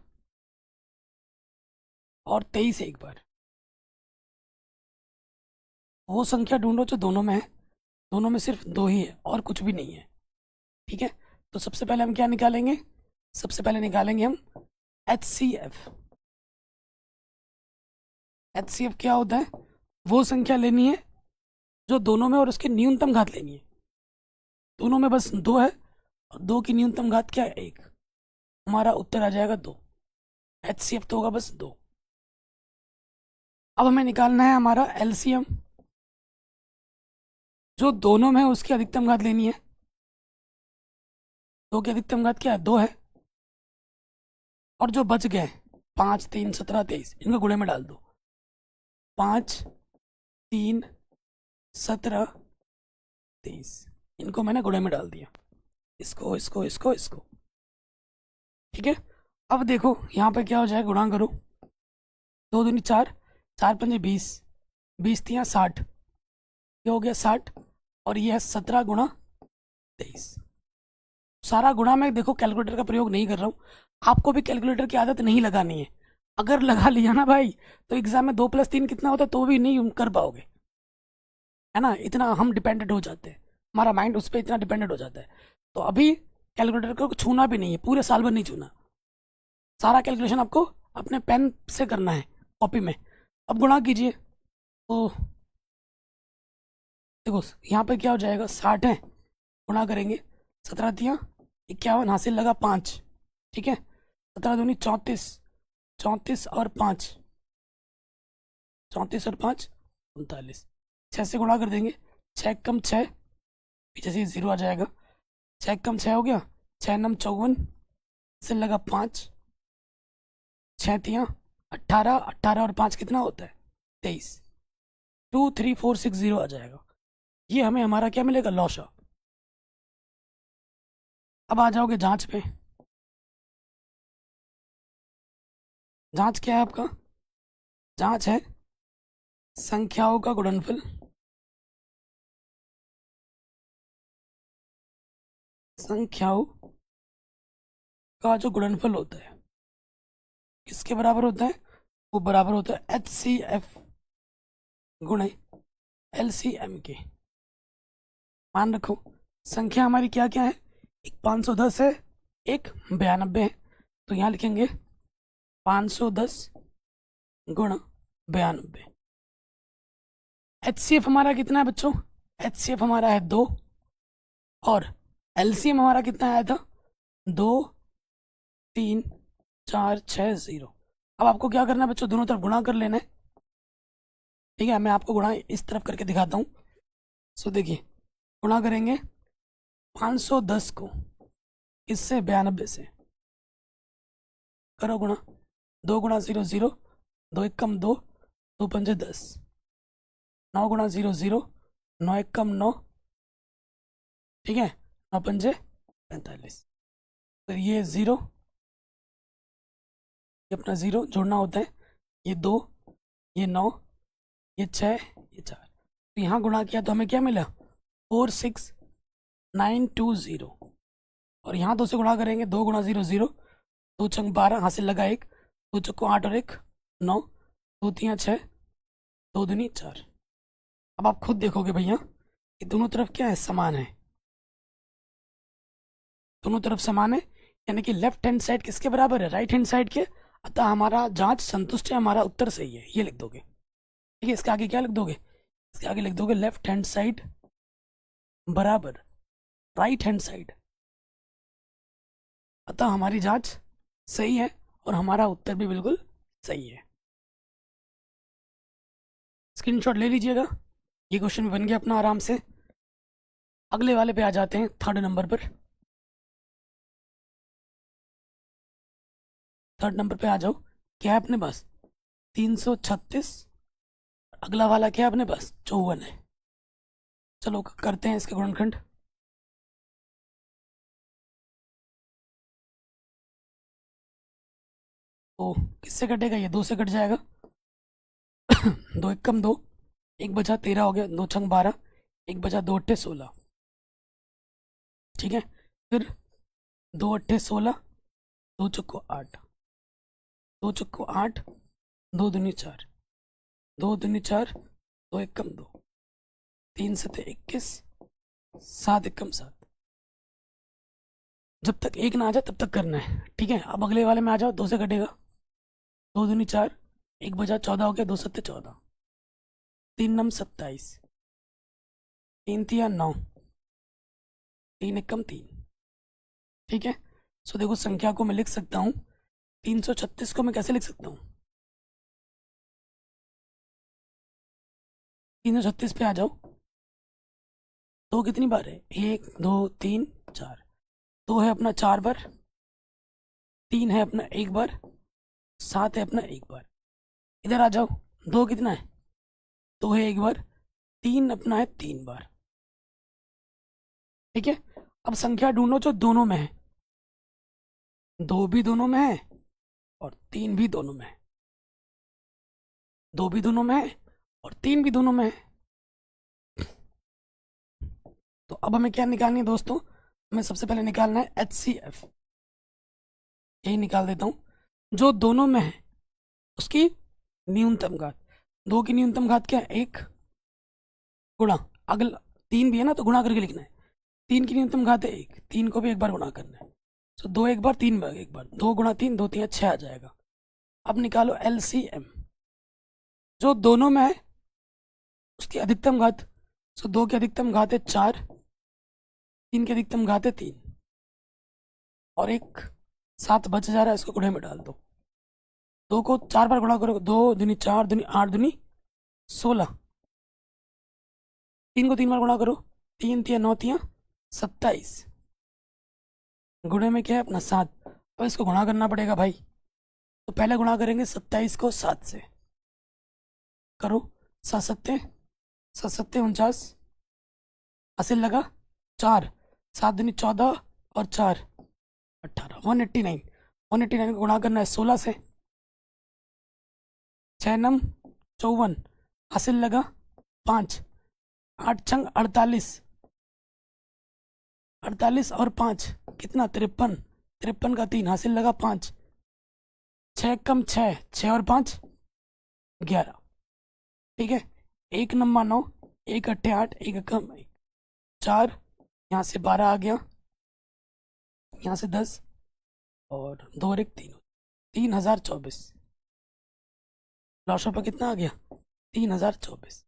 और 23 एक बार। वो संख्या ढूंढो जो दोनों में है, दोनों में सिर्फ 2 ही है और कुछ भी नहीं है, ठीक है। तो सबसे पहले हम क्या निकालेंगे, सबसे पहले निकालेंगे हम HCF। HCF क्या होता है, वो संख्या लेनी है जो दोनों में और उसकी न्यूनतम घात लेनी है। दोनों में बस 2 है और 2 की न्यूनतम घात क्या है, 1। हमारा उत्तर आ जाएगा 2। HCF तो होगा बस 2। अब हमें निकालना है हमारा LCM, जो दोनों में है उसकी अधिकतम घात लेनी है। 2 की अधिकतम घात क्या है, 2 है, और जो बच गए 5, 3, 17, 23, इनको गुणे में डाल दो। 5, 3, 17, 23, इनको मैंने गुणे में डाल दिया, इसको इसको इसको इसको, ठीक है। अब देखो यहाँ पे क्या हो जाएगा, गुणा करो, 2 दूनी 4, 4 पंजे 20, 20 तियाँ 60, ये हो गया 60, और ये है 17 गुणा 23। सारा गुणा मैं देखो कैलकुलेटर का प्रयोग नहीं कर रहा हूँ, आपको भी कैलकुलेटर की आदत नहीं लगानी है। अगर लगा लिया ना भाई तो एग्जाम में 2 + 3 कितना होता है तो भी नहीं कर पाओगे, है ना। इतना हम डिपेंडेंट हो जाते हैं, हमारा माइंड उस पर इतना डिपेंडेंट हो जाता है। तो अभी कैलकुलेटर को छूना भी नहीं है, पूरे साल भर नहीं छूना। सारा कैलकुलेशन आपको अपने पेन से करना है, कॉपी में। अब गुणा कीजिए, तो देखो यहाँ पे क्या हो जाएगा, 60 है, गुणा करेंगे, 17 तियाँ 51, हासिल लगा 5, ठीक है। 17 दूनी 34, 34 और 5, 34 और 5 39, 6 से गुणा कर देंगे, 6 कम 6, पीछे से 0 आ जाएगा, 6 कम 6 हो गया, 6 नम 54, से लगा 5, 6 तियाँ 18, 18 और 5 कितना होता है, 23, 2, 3, 4, 6, 0 आ जाएगा। ये हमें हमारा क्या मिलेगा, लॉशा। अब आ जाओगे जांच पे। जांच क्या है आपका, जांच है संख्याओं का गुणनफल, संख्याओं का जो गुणनफल होता है किसके बराबर होता है, वो बराबर होता है HCF गुणे LCM के। मान रखो संख्या हमारी क्या क्या है, एक 510 है, एक 92 है, तो यहाँ लिखेंगे 510 गुणा 92। HCF हमारा कितना है बच्चों, HCF हमारा है 2, और LCM हमारा कितना आया था, 2, 3, 4, 6, 0। अब आपको क्या करना है बच्चों, दोनों तरफ गुणा कर लेना है, ठीक है। मैं आपको गुणा इस तरफ करके दिखाता हूँ। सो देखिए, गुणा करेंगे 510 को इससे 92 से, करो गुणा, 2 गुणा 0 0, 2 एक कम 2, 2 पंजे 10, 9 गुणा 0 0, 9 एक कम 9, ठीक है, 9 पंजे 45। फिर ये 0, ये अपना 0 जोड़ना होता है, ये 2, ये 9, ये 6, ये 4, तो यहाँ गुणा किया तो हमें क्या मिला, 46920, और यहाँ 2 से गुणा करेंगे, 2 गुणा 0 0, 2 छंग 12, हासिल लगा 1, 2 चौको 8 और 1 9, 2 तियाँ 6, 2 दूनी 4। अब आप खुद देखोगे भैया कि दोनों तरफ क्या है, समान है, दोनों तरफ समान है, यानी कि लेफ्ट हैंड साइड किसके बराबर है, राइट हैंड साइड के। अतः हमारा जांच संतुष्ट है, हमारा उत्तर सही है, ये लिख दोगे, ठीक है। इसके आगे क्या लिख दोगे, इसके आगे लिख दोगे लेफ्ट हैंड साइड बराबर राइट हैंड साइड, अतः हमारी जांच सही है और हमारा उत्तर भी बिल्कुल सही है, स्क्रीनशॉट ले लीजिएगा। ये क्वेश्चन बन गया अपना आराम से। अगले वाले पे आ जाते हैं, थर्ड नंबर पर। थर्ड नंबर पे आ जाओ। क्या है अपने पास? 336। अगला वाला क्या है अपने पास? 54 है। चलो करते हैं इसके गुणनखंड। तो किससे कटेगा? ये 2 से कट जाएगा। 2 एक कम 2, 1 बचा 13 हो गया, 2 छंग 12, 1 बचा 2 अट्ठे 16। ठीक है, फिर 2 अट्ठे 16, 2 चुक्को 8, 2 चुक्को 8, 2 दूनी 4, 2 दूनी 4, 2 एक कम 2, 3 सते 21, 7 एक कम 7। जब तक एक ना आ जाए तब तक करना है। ठीक है, अब अगले वाले में आ जाओ। 2 से कटेगा, 2 दूनी 4, 1 बचा 14 हो गया, 2 सत्ते 14, 3 नम 27, 3 तिया 9, 3 एक कम 3। ठीक है, सो देखो संख्या को मैं लिख सकता हूँ। 336 को मैं कैसे लिख सकता हूँ? 336 पे आ जाओ। 2 कितनी बार है? 1 2 3 4। 2 है अपना 4 बार, 3 है अपना 1 बार, 7 है अपना 1 बार। इधर आ जाओ। 2 कितना है? 2 है 1 बार, 3 अपना है 3 बार। ठीक है, अब संख्या ढूंढो जो दोनों में है। 2 भी दोनों में है और 3 भी दोनों में है। 2 भी दोनों में है और 3 भी दोनों में है। तो अब हमें क्या निकालनी है दोस्तों? हमें सबसे पहले निकालना है HCF। यही निकाल देता हूं। जो दोनों में है उसकी न्यूनतम घात। 2 की न्यूनतम घात क्या है? 1 गुणा, अगला 3 भी है ना तो गुणा करके लिखना है। 3 की न्यूनतम घात है 1, 3 को भी एक बार गुणा करना है। तो 2 एक बार, 3 बार एक बार, 2 गुणा 3, 2 3 6 आ जाएगा। अब निकालो LCM। जो दोनों में है उसकी अधिकतम घात। 2 की अधिकतम घात है 4, 3 की अधिकतम घात है 3, और एक 7 बच जा रहा है, इसको गुणे में डाल दो। 2 को 4 बार गुणा करो, 2 दूनी 4 दूनी 8 दूनी 16। 3 को 3 बार गुणा करो, 3 तिया 9 तिया 27। गुणे में क्या है अपना 7। अब इसको गुणा करना पड़ेगा भाई। तो पहले गुणा करेंगे 27 को 7 से। करो, 7 सत्ते 49, अस्सी लगा 4, 7 दूनी 14 और 4 18, 189। 189 को गुणा करना है 16 से। 6 नम 54, हासिल लगा 5, 8 छंग 48, 48 और 5 कितना? 53, 53 का 3, हासिल लगा 5, 6 कम 6, 6 और 5 11। ठीक है, 1 नम्मा 9, 1 अट्ठे 8, 1 कम 1 4, यहाँ से 12 आ गया, यहाँ से 10 और 2 और 1 3, 3024। लौशा पर कितना आ गया? 3024।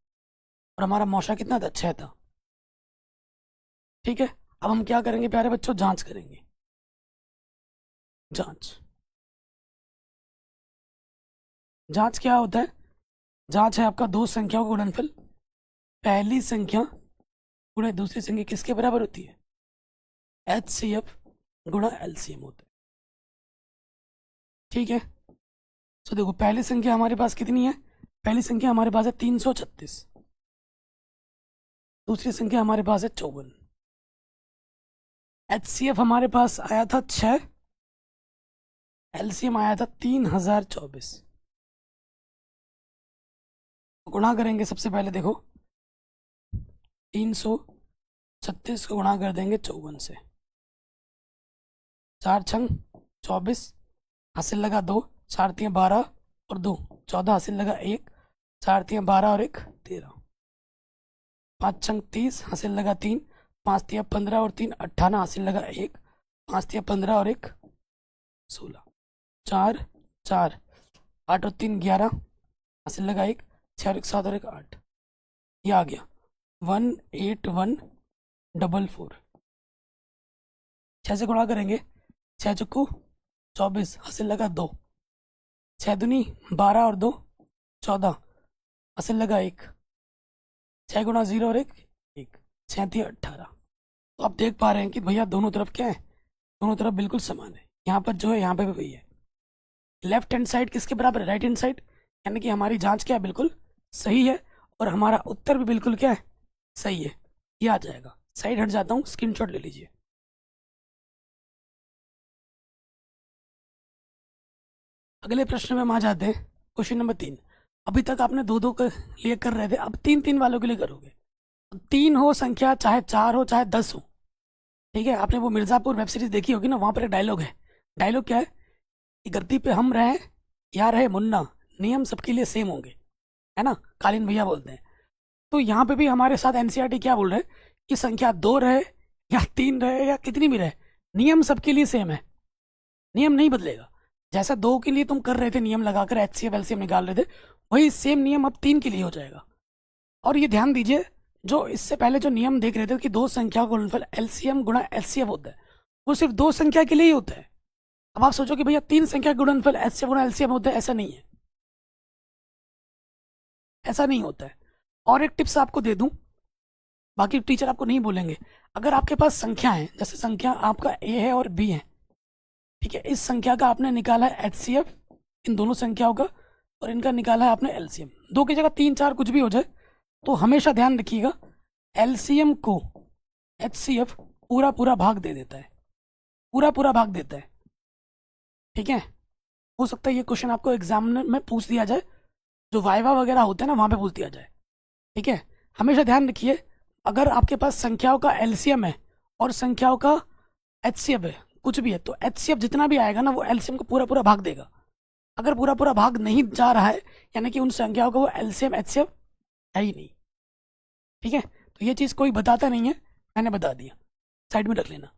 और हमारा मौशा कितना था? 6 था। ठीक है, अब हम क्या करेंगे प्यारे बच्चों? जांच करेंगे। जांच, जांच क्या होता है? जांच है आपका दो संख्याओं का गुणनफल। पहली संख्या गुणा दूसरी संख्या किसके बराबर होती है? HCF गुणा LCM होता है। ठीक है, तो देखो पहली संख्या हमारे पास कितनी है? पहली संख्या हमारे पास है 336, दूसरी संख्या हमारे पास है 54। HCF हमारे पास आया था 6, LCM आया था 3024। गुणा करेंगे सबसे पहले। देखो 336 को गुणा कर देंगे 54 से। 4 छंग 24, हासिल लगा 2, 4 तिया 12 और 2 14, हासिल लगा 1, 4 तिया 12 और 1 13, 5 छंग 30, हासिल लगा 3, 5 तिया 15 और 3 18, हासिल लगा 1, 5 तिया 15 और 1 16, 4 4 8 और 3 11, हासिल लगा 1, 6 और 1 7 और 1 8। ये आ गया 18144। 6 से गुणा करेंगे, 6 चुक्कू 24, हासिल लगा 2, 6 दूनी 12 और 2 14, असल लगा 1, 6 गुना 0 और 1, 6 थी 18। तो आप देख पा रहे हैं कि भैया दोनों तरफ क्या है, दोनों तरफ बिल्कुल समान है। यहाँ पर जो है यहाँ पे भी वही है। लेफ्ट हैंड साइड किसके बराबर है, राइट हैंड साइड, यानी कि हमारी जांच क्या है, बिल्कुल सही है। और हमारा उत्तर भी बिल्कुल क्या है, सही है। ये आ जाएगा। साइड हट जाता हूँ, स्क्रीनशॉट ले लीजिए। अगले प्रश्न में हम आ जाते हैं, क्वेश्चन नंबर 3। अभी तक आपने दो दो के लिए कर रहे थे, अब 3 3 वालों के लिए करोगे। 3 हो संख्या, चाहे 4 हो चाहे 10 हो, ठीक है। आपने वो मिर्ज़ापुर वेब सीरीज देखी होगी ना, वहाँ पर एक डायलॉग है। डायलॉग क्या है कि गद्दी पे हम रहे या रहे मुन्ना, नियम सबके लिए सेम होंगे, है ना, कालीन भैया बोलते हैं। तो यहाँ पे भी हमारे साथ एनसीईआरटी क्या बोल रहे हैं कि संख्या 2 रहे या 3 रहे या कितनी भी रहे, नियम सबके लिए सेम है, नियम नहीं बदलेगा। जैसा 2 के लिए तुम कर रहे थे नियम लगाकर एचसीएफ एलसीएम निकाल रहे थे, वही सेम नियम अब 3 के लिए हो जाएगा। और ये ध्यान दीजिए, जो इससे पहले जो नियम देख रहे थे कि दो संख्या का गुणनफल एलसीएम गुणा एचसीएफ होता है, वो सिर्फ 2 संख्या के लिए ही होता है। अब आप सोचो कि भैया 3 संख्या का गुणनफल एचसीएफ गुणा एलसीएम होता है, ऐसा नहीं है, ऐसा नहीं होता है। और एक टिप्स आपको दे दूं, बाकी टीचर आपको नहीं बोलेंगे। अगर आपके पास संख्या है, जैसे संख्या आपका ए है और बी है, ठीक है, इस संख्या का आपने निकाला है एचसीएफ, इन दोनों संख्याओं का, और इनका निकाला है आपने एलसीएम। 2 की जगह 3 4 कुछ भी हो जाए, तो हमेशा ध्यान रखिएगा एलसीएम को एचसीएफ पूरा पूरा भाग दे देता है, पूरा पूरा भाग देता है, ठीक है। हो सकता है ये क्वेश्चन आपको एग्जाम में पूछ दिया जाए, जो वाइवा वगैरह होते हैं ना, वहाँ पे पूछ दिया जाए, ठीक है। हमेशा ध्यान रखिए, अगर आपके पास संख्याओं का एलसीएम है और संख्याओं का एचसीएफ है, कुछ भी है, तो एचसीएफ जितना भी आएगा ना, वो एलसीएम को पूरा पूरा भाग देगा। अगर पूरा पूरा भाग नहीं जा रहा है, यानी कि उन संख्याओं का वो एलसीएम एचसीएफ है ही नहीं, ठीक है। तो ये चीज़ कोई बताता नहीं है, मैंने बता दिया, साइड में रख लेना।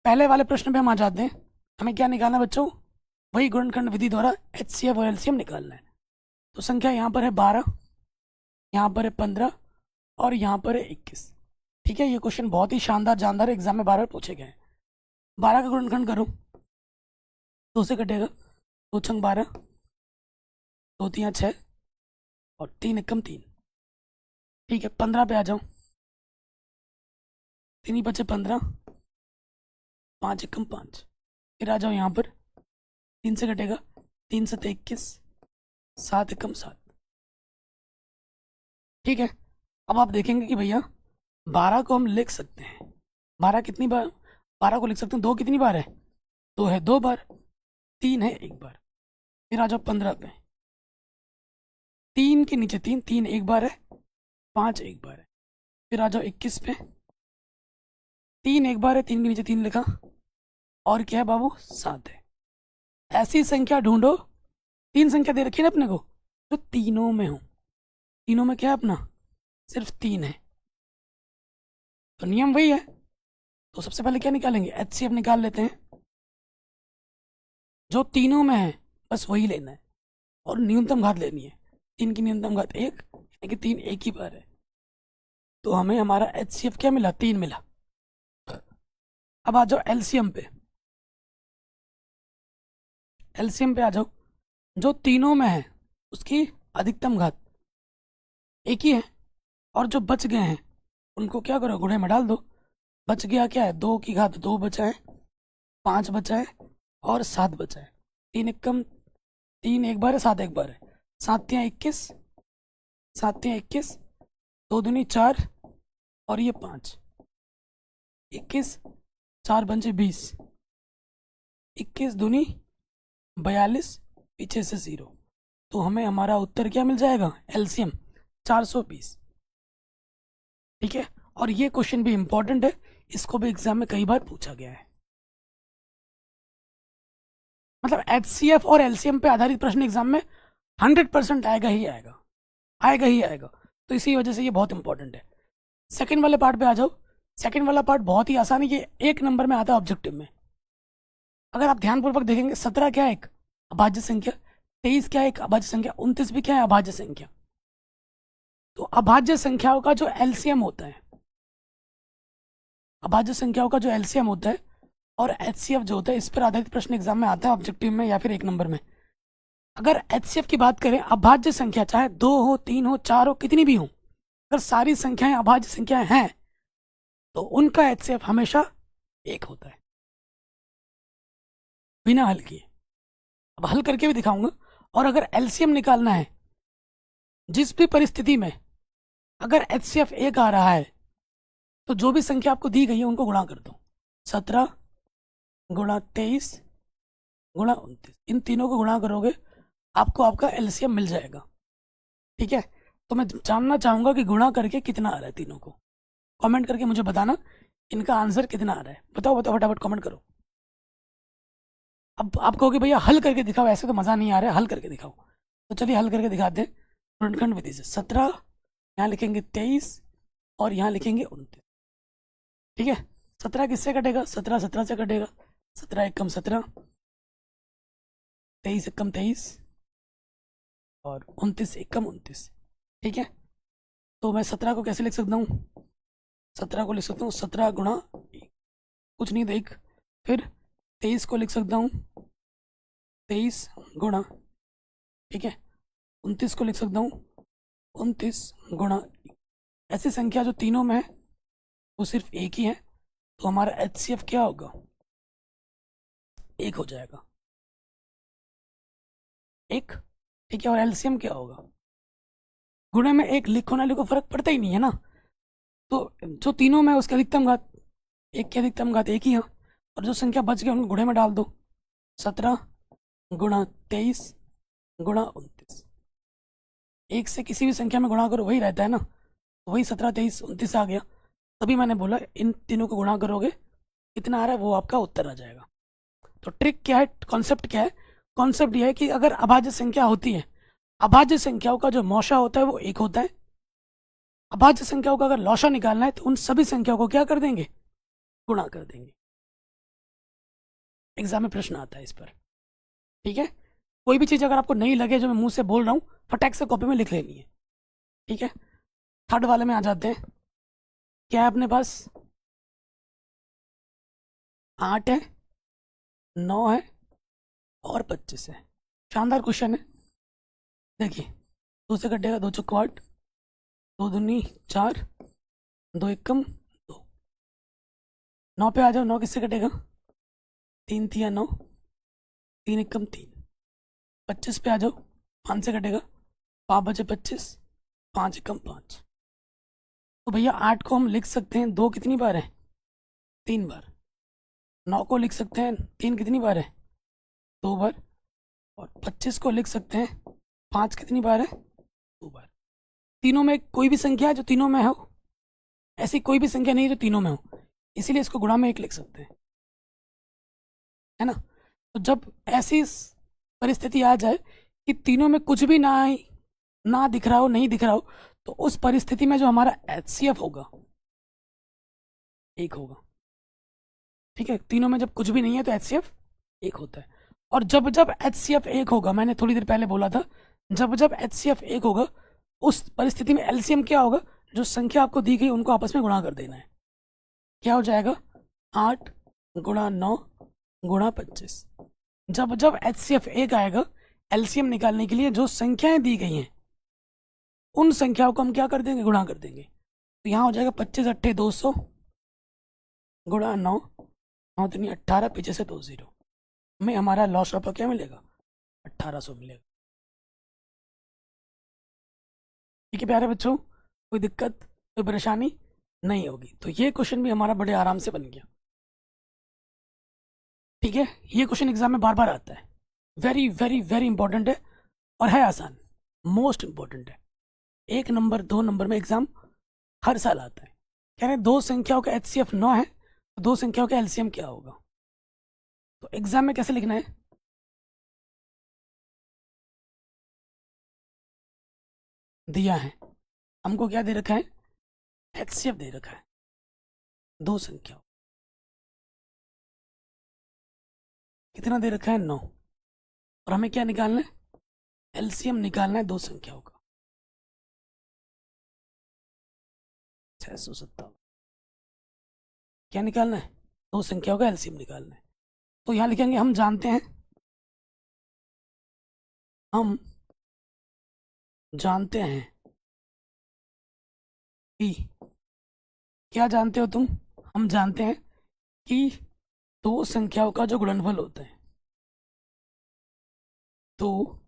पहले वाले प्रश्न पे हम आ जाते हैं। हमें क्या निकालना है बच्चों, वही गुणनखंड विधि द्वारा एचसीएफ और एलसीएम निकालना है। तो संख्या यहाँ पर है 12, यहाँ पर है 15 और यहाँ पर है 21, ठीक है। ये क्वेश्चन बहुत ही शानदार जानदार एग्जाम में 12 पूछे गए हैं। 12 का गुणनखंड करो, 2 से कटेगा, 2 छंग 12, 2 तियाँ 6 और 3 एकम 3, ठीक है। 15 पे आ जाओ, 3 ही बचे 15, 5 एकम 5, फिर आ जाओ यहाँ पर, 3 से कटेगा, 3 7 21, 7 एकम 7, ठीक है। अब आप देखेंगे कि भैया 12 को हम लिख सकते हैं, 12 कितनी बार, 12 को लिख सकते हैं 2 कितनी बार है, 2 है 2 बार, 3 है 1 बार। फिर आ जाओ 15 पे, 3 के नीचे 3, 3 1 बार है, 5 1 बार है। फिर आ जाओ 21 पे, 3 1 बार है, 3 के नीचे 3 लिखा, और क्या है बाबू, 7 है। ऐसी संख्या ढूंढो, 3 संख्या दे रखी है ना अपने को, जो तीनों में हो। तीनों में क्या है अपना, सिर्फ 3 है, तो नियम वही है। तो सबसे पहले क्या निकालेंगे, एचसीएफ निकाल लेते हैं, जो तीनों में है बस वही लेना है, और न्यूनतम घात लेनी है। 3 की न्यूनतम घात 1, यानी कि 3 एक ही बार है, तो हमें हमारा एचसीएफ क्या मिला, 3 मिला। अब आ जाओ एलसीएम पे, एलसीएम पे आ जाओ, जो तीनों में है उसकी अधिकतम घात एक ही है, और जो बच गए हैं उनको क्या करो, गुणे में डाल दो। बच गया क्या है, 2 की घात 2 बचा है, 5 बचा है और 7 बचा है। 3 एकम 3 एक बार है, 7 एक बार है, 7 तियाँ 21, 7 तियाँ 21, 2 दूनी 4 और ये 5, 21, 4 पंचे 20, 21 दूनी 42, पीछे से 0, तो हमें हमारा उत्तर क्या मिल जाएगा, एलसीएम 420, ठीक है। और ये क्वेश्चन भी इंपॉर्टेंट है, इसको भी एग्जाम में कई बार पूछा गया है। मतलब एचसीएफ और एलसीएम पे आधारित प्रश्न एग्जाम में 100% आएगा ही आएगा, आएगा ही आएगा। तो इसी वजह से ये बहुत इंपॉर्टेंट है। सेकंड वाले पार्ट पे आ जाओ। सेकंड वाला पार्ट बहुत ही आसान है, ये 1 नंबर में आता है ऑब्जेक्टिव में। अगर आप ध्यानपूर्वक देखेंगे, 17 क्या है, एक अभाज्य संख्या, 23 क्या है, एक अभाज्य संख्या, 29 भी क्या है, अभाज्य संख्या। तो अभाज्य संख्याओं का जो एलसीएम होता है, अभाज्य संख्याओं का जो एलसीएम होता है और एचसीएफ जो होता है, इस पर आधारित प्रश्न एग्जाम में आता है ऑब्जेक्टिव में या फिर 1 नंबर में। अगर HCF की बात करें, अभाज्य संख्या चाहे 2 हो, 3 हो, 4 हो, कितनी भी हो, अगर सारी संख्याएं अभाज्य संख्याएं हैं तो उनका HCF हमेशा 1 होता है, बिना हल किए। अब हल करके भी दिखाऊंगा। और अगर LCM निकालना है, जिस भी परिस्थिति में अगर HCF 1 आ रहा है तो जो भी संख्या आपको दी गई है उनको गुणा कर दो। 17 गुणा 23 गुणा 29, इन तीनों को गुणा करोगे आपको आपका LCM मिल जाएगा। ठीक है, तो मैं जानना चाहूंगा कि गुणा करके कितना आ रहा है तीनों को। कमेंट करके मुझे बताना इनका आंसर कितना आ रहा है। बताओ बताओ, फटाफट कमेंट करो। अब आप कहोगे भैया हल करके दिखाओ, ऐसे तो मज़ा नहीं आ रहा है, हल करके दिखाओ। तो चलिए हल करके दिखाते हैं गुणनखंड विधि से। 17, यहाँ लिखेंगे 23 और यहाँ लिखेंगे 29। ठीक है, 17 किससे कटेगा? 17 17 से कटेगा। 17 एकम 17, 23 एकम 23 और 29 एकम 29। ठीक है, तो मैं 17 को कैसे लिख सकता हूँ? 17 को लिख सकता हूँ 17 गुणा कुछ नहीं देख, फिर 23 को लिख सकता हूँ 23 गुणा, ठीक है, 29 को लिख सकता हूँ 29 गुणा। ऐसी संख्या जो तीनों में है वो सिर्फ एक ही है, तो हमारा HCF क्या होगा? 1 हो जाएगा, 1। ठीक है, और LCM क्या होगा? गुणे में एक लिखो ना लिखो फर्क पड़ता ही नहीं है ना। तो जो तीनों में उसका अधिकतम घात, एक की अधिकतम घात एक ही है, और जो संख्या बच गई उनको गुणे में डाल दो। 17 गुणा 23 गुणा 29। एक से किसी भी संख्या में गुणा करो वही रहता है ना, तो वही 17 23 29 आ गया। तभी मैंने बोला इन तीनों को गुणा करोगे कितना आ रहा है वो आपका उत्तर आ जाएगा। तो ट्रिक क्या है, कॉन्सेप्ट क्या है? कॉन्सेप्ट यह है कि अगर अभाज्य संख्या होती है, अभाज्य संख्याओं का जो मौशा होता है वो 1 होता है। अभाज्य संख्याओं का अगर लौशा निकालना है तो उन सभी संख्याओं को क्या कर देंगे? गुणा कर देंगे। एग्जाम में प्रश्न आता है इस पर। ठीक है, कोई भी चीज़ अगर आपको नहीं लगे जो मैं मुंह से बोल रहा हूँ, फटाक से कॉपी में लिख लेनी है। ठीक है, थर्ड वाले में आ जाते हैं। क्या है अपने पास? 8 है, 9 है और 25 है। शानदार क्वेश्चन है। देखिए, 2 से कटेगा 2 चौको 8, 2 दूनी 4, 2 एकम 2। 9 पे आ जाओ, 9 किससे कटेगा? 3 तिया 9, 3 एकम 3। 25 पे आ जाओ, 5 से कटेगा, 5 बचे 25, 5 एकम 5। तो भैया 8 को हम लिख सकते हैं 2 कितनी बार है? 3 बार। 9 को लिख सकते हैं 3 कितनी बार है? 2 बार। और 25 को लिख सकते हैं 5 कितनी बार है? 2 बार। तीनों में कोई भी संख्या है जो तीनों में हो? ऐसी कोई भी संख्या नहीं जो तीनों में हो, इसीलिए इसको गुणा में 1 लिख सकते हैं, है ना। तो जब ऐसी परिस्थिति आ जाए कि तीनों में कुछ भी ना दिख रहा हो, नहीं दिख रहा हो, तो उस परिस्थिति में जो हमारा HCF होगा 1 होगा। ठीक है, तीनों में जब कुछ भी नहीं है तो HCF 1 होता है। और जब जब HCF 1 होगा, मैंने थोड़ी देर पहले बोला था, जब जब HCF 1 होगा उस परिस्थिति में LCM क्या होगा? जो संख्या आपको दी गई उनको आपस में गुणा कर देना है। क्या हो जाएगा? 8 गुणा 9 गुणा 25। जब जब HCF 1 आएगा, LCM निकालने के लिए जो संख्याएं दी गई हैं उन संख्याओं को हम क्या कर देंगे? गुणा कर देंगे। तो यहाँ हो जाएगा 25 अट्ठे 200 गुणा 9, 9 दूनी 18, पीछे से 2 0 में हमारा लॉस ऑफ क्या मिलेगा? 1800 मिलेगा। ठीक है प्यारे बच्चों, कोई दिक्कत कोई परेशानी नहीं होगी। तो ये क्वेश्चन भी हमारा बड़े आराम से बन गया। ठीक है, ये क्वेश्चन एग्जाम में बार बार आता है, वेरी वेरी वेरी इंपॉर्टेंट है और है आसान, मोस्ट इंपॉर्टेंट है। 1 नंबर 2 नंबर में एग्जाम हर साल आता है। कह रहे हैं दो संख्याओं का HCF 9 है, तो दो संख्याओं का LCM क्या होगा? तो एग्जाम में कैसे लिखना है? दिया है हमको, क्या दे रखा है? HCF दे रखा है दो संख्याओं, कितना दे रखा है? 9। और हमें क्या निकालना है? LCM निकालना है दो संख्याओं का, 657। क्या निकालना है? दो संख्याओं का LCM निकालना है। तो यहाँ लिखेंगे हम जानते हैं हम जानते हैं कि, क्या जानते हो तुम? हम जानते हैं कि दो संख्याओं का जो गुणनफल होता है, तो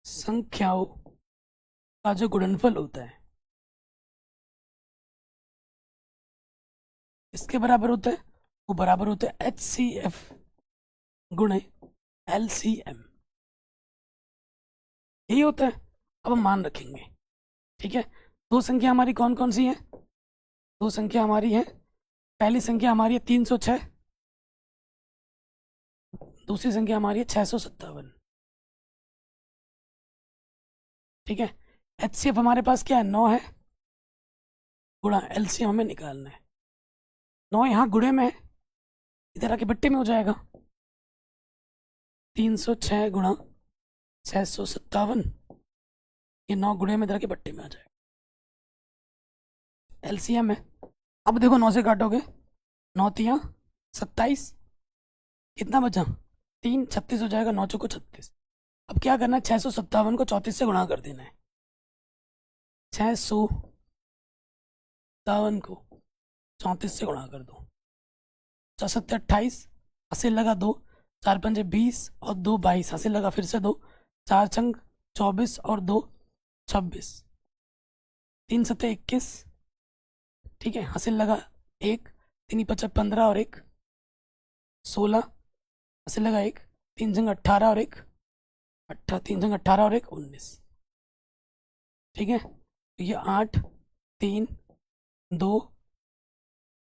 संख्याओं का जो गुणनफल होता है इसके बराबर होता है, वो बराबर होता है HCF गुणे LCM। यही होता है। अब हम मान रखेंगे, ठीक है। दो संख्या हमारी कौन कौन सी है? दो संख्या हमारी है, पहली संख्या हमारी है 306, दूसरी संख्या हमारी है 657। ठीक है। HCF हमारे पास क्या है? 9 है, गुणा LCM हमें निकालना है। 9 यहाँ गुणे में है, इधर आके बट्टे में हो जाएगा। 306 गुणा 657, ये 9 गुणे में इधर के बट्टे में आ जाएगा। LCM है। अब देखो 9 से काटोगे, 9 तिया 27, कितना बचा? 3, 36 हो जाएगा, 9 चौको 36। अब क्या करना है? 657 को 34 से गुणा कर देना है। 657 को 34 से गुणा कर दो, 4 28, हासिल लगा 2, 4 पंजे 20 और 2 22, हासिल लगा फिर से 2, 4 छंग 24 और 2 26, 3 सत्ते 21, ठीक है। हासिल लगा 1, 3 पचा 15 और 1 16, हासिल लगा 1, 3 जंग 18 और 1 3 जंग 18 और 1 19, ठीक है। तो ये 8 3 2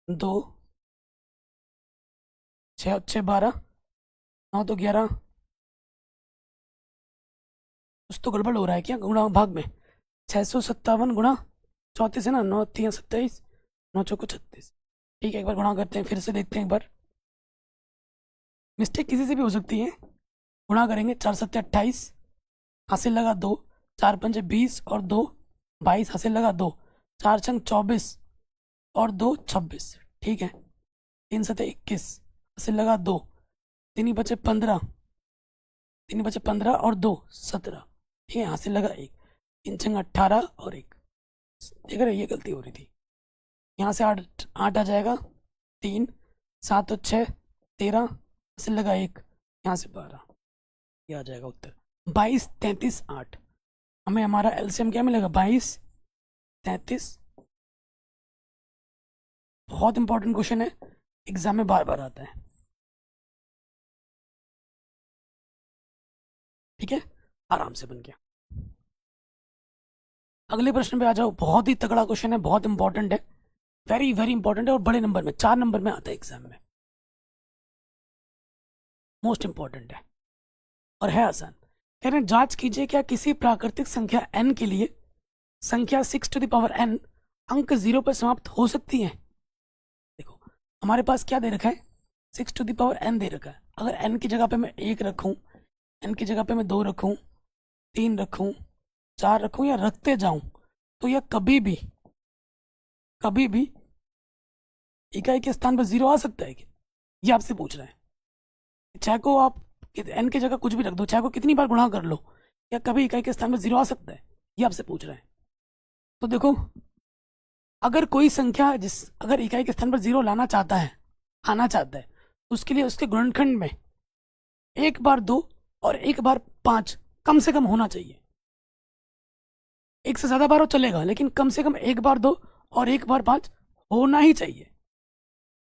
2 6 6 12, 9 तो 11। कुछ तो गड़बड़ हो रहा है क्या गुणा भाग में? 657 गुणा 34 है ना, 9 3 27, 9 चौको 36। ठीक है, एक बार गुणा करते हैं, फिर से देखते हैं एक बार। मिस्टेक किसी से भी हो सकती है। गुणा करेंगे, 4 सत्ते 28, हासिल लगा 2, 4 पंजे 20 और 2 22, हासिल लगा 2, 4 छंग 24 और 2 26, ठीक है। 3 सत्ते 21, हासिल लगा 2, 3 बचे 15, 3 बचे 15 और 2 17, ठीक है। हासिल लगा 1, 3 छंग 18 और 1। देख रहे, ये गलती हो रही थी। यहाँ से 8 8 आ जाएगा, 3 7 और 6 13, हासिल लगा 1, यहाँ से 12, ये आ जाएगा उत्तर। 22 33 8। हमें हमारा एलसीएम क्या मिलेगा? 22 33। बहुत इंपॉर्टेंट क्वेश्चन है, एग्जाम में बार बार आता है, ठीक है। आराम से बन गया। अगले प्रश्न पे आ जाओ। बहुत ही तगड़ा क्वेश्चन है, बहुत इंपॉर्टेंट है, वेरी वेरी इंपॉर्टेंट है, और बड़े नंबर में 4 नंबर में आता है एग्जाम में। मोस्ट इंपॉर्टेंट है और है आसान। कह रहे हैं, जांच कीजिए क्या किसी प्राकृतिक संख्या n के लिए संख्या 6 टू द पावर n अंक 0 पर समाप्त हो सकती है। देखो हमारे पास क्या दे रखा है? 6 टू द पावर n दे रखा है। अगर n की जगह पे मैं 1 रखूं, n की जगह पे मैं 2 रखूं, 3 रखूं, 4 रखूं या रखते जाऊं, तो यह कभी भी इकाई के स्थान पर 0 आ सकता है क्या? ये आपसे पूछ रहे हैं। चाहे को आप n की जगह कुछ भी रख दो, चाहे को कितनी बार गुणा कर लो, या कभी इकाई के स्थान पर 0 आ सकता है? ये आपसे पूछ रहे हैं। तो देखो, अगर कोई संख्या अगर इकाई के स्थान पर 0 आना चाहता है, तो उसके लिए उसके गुणनखंड में 1 बार 2 और 1 बार 5 कम से कम होना चाहिए। 1 से ज्यादा बार हो चलेगा, लेकिन कम से कम 1 बार 2 और 1 बार 5 होना ही चाहिए।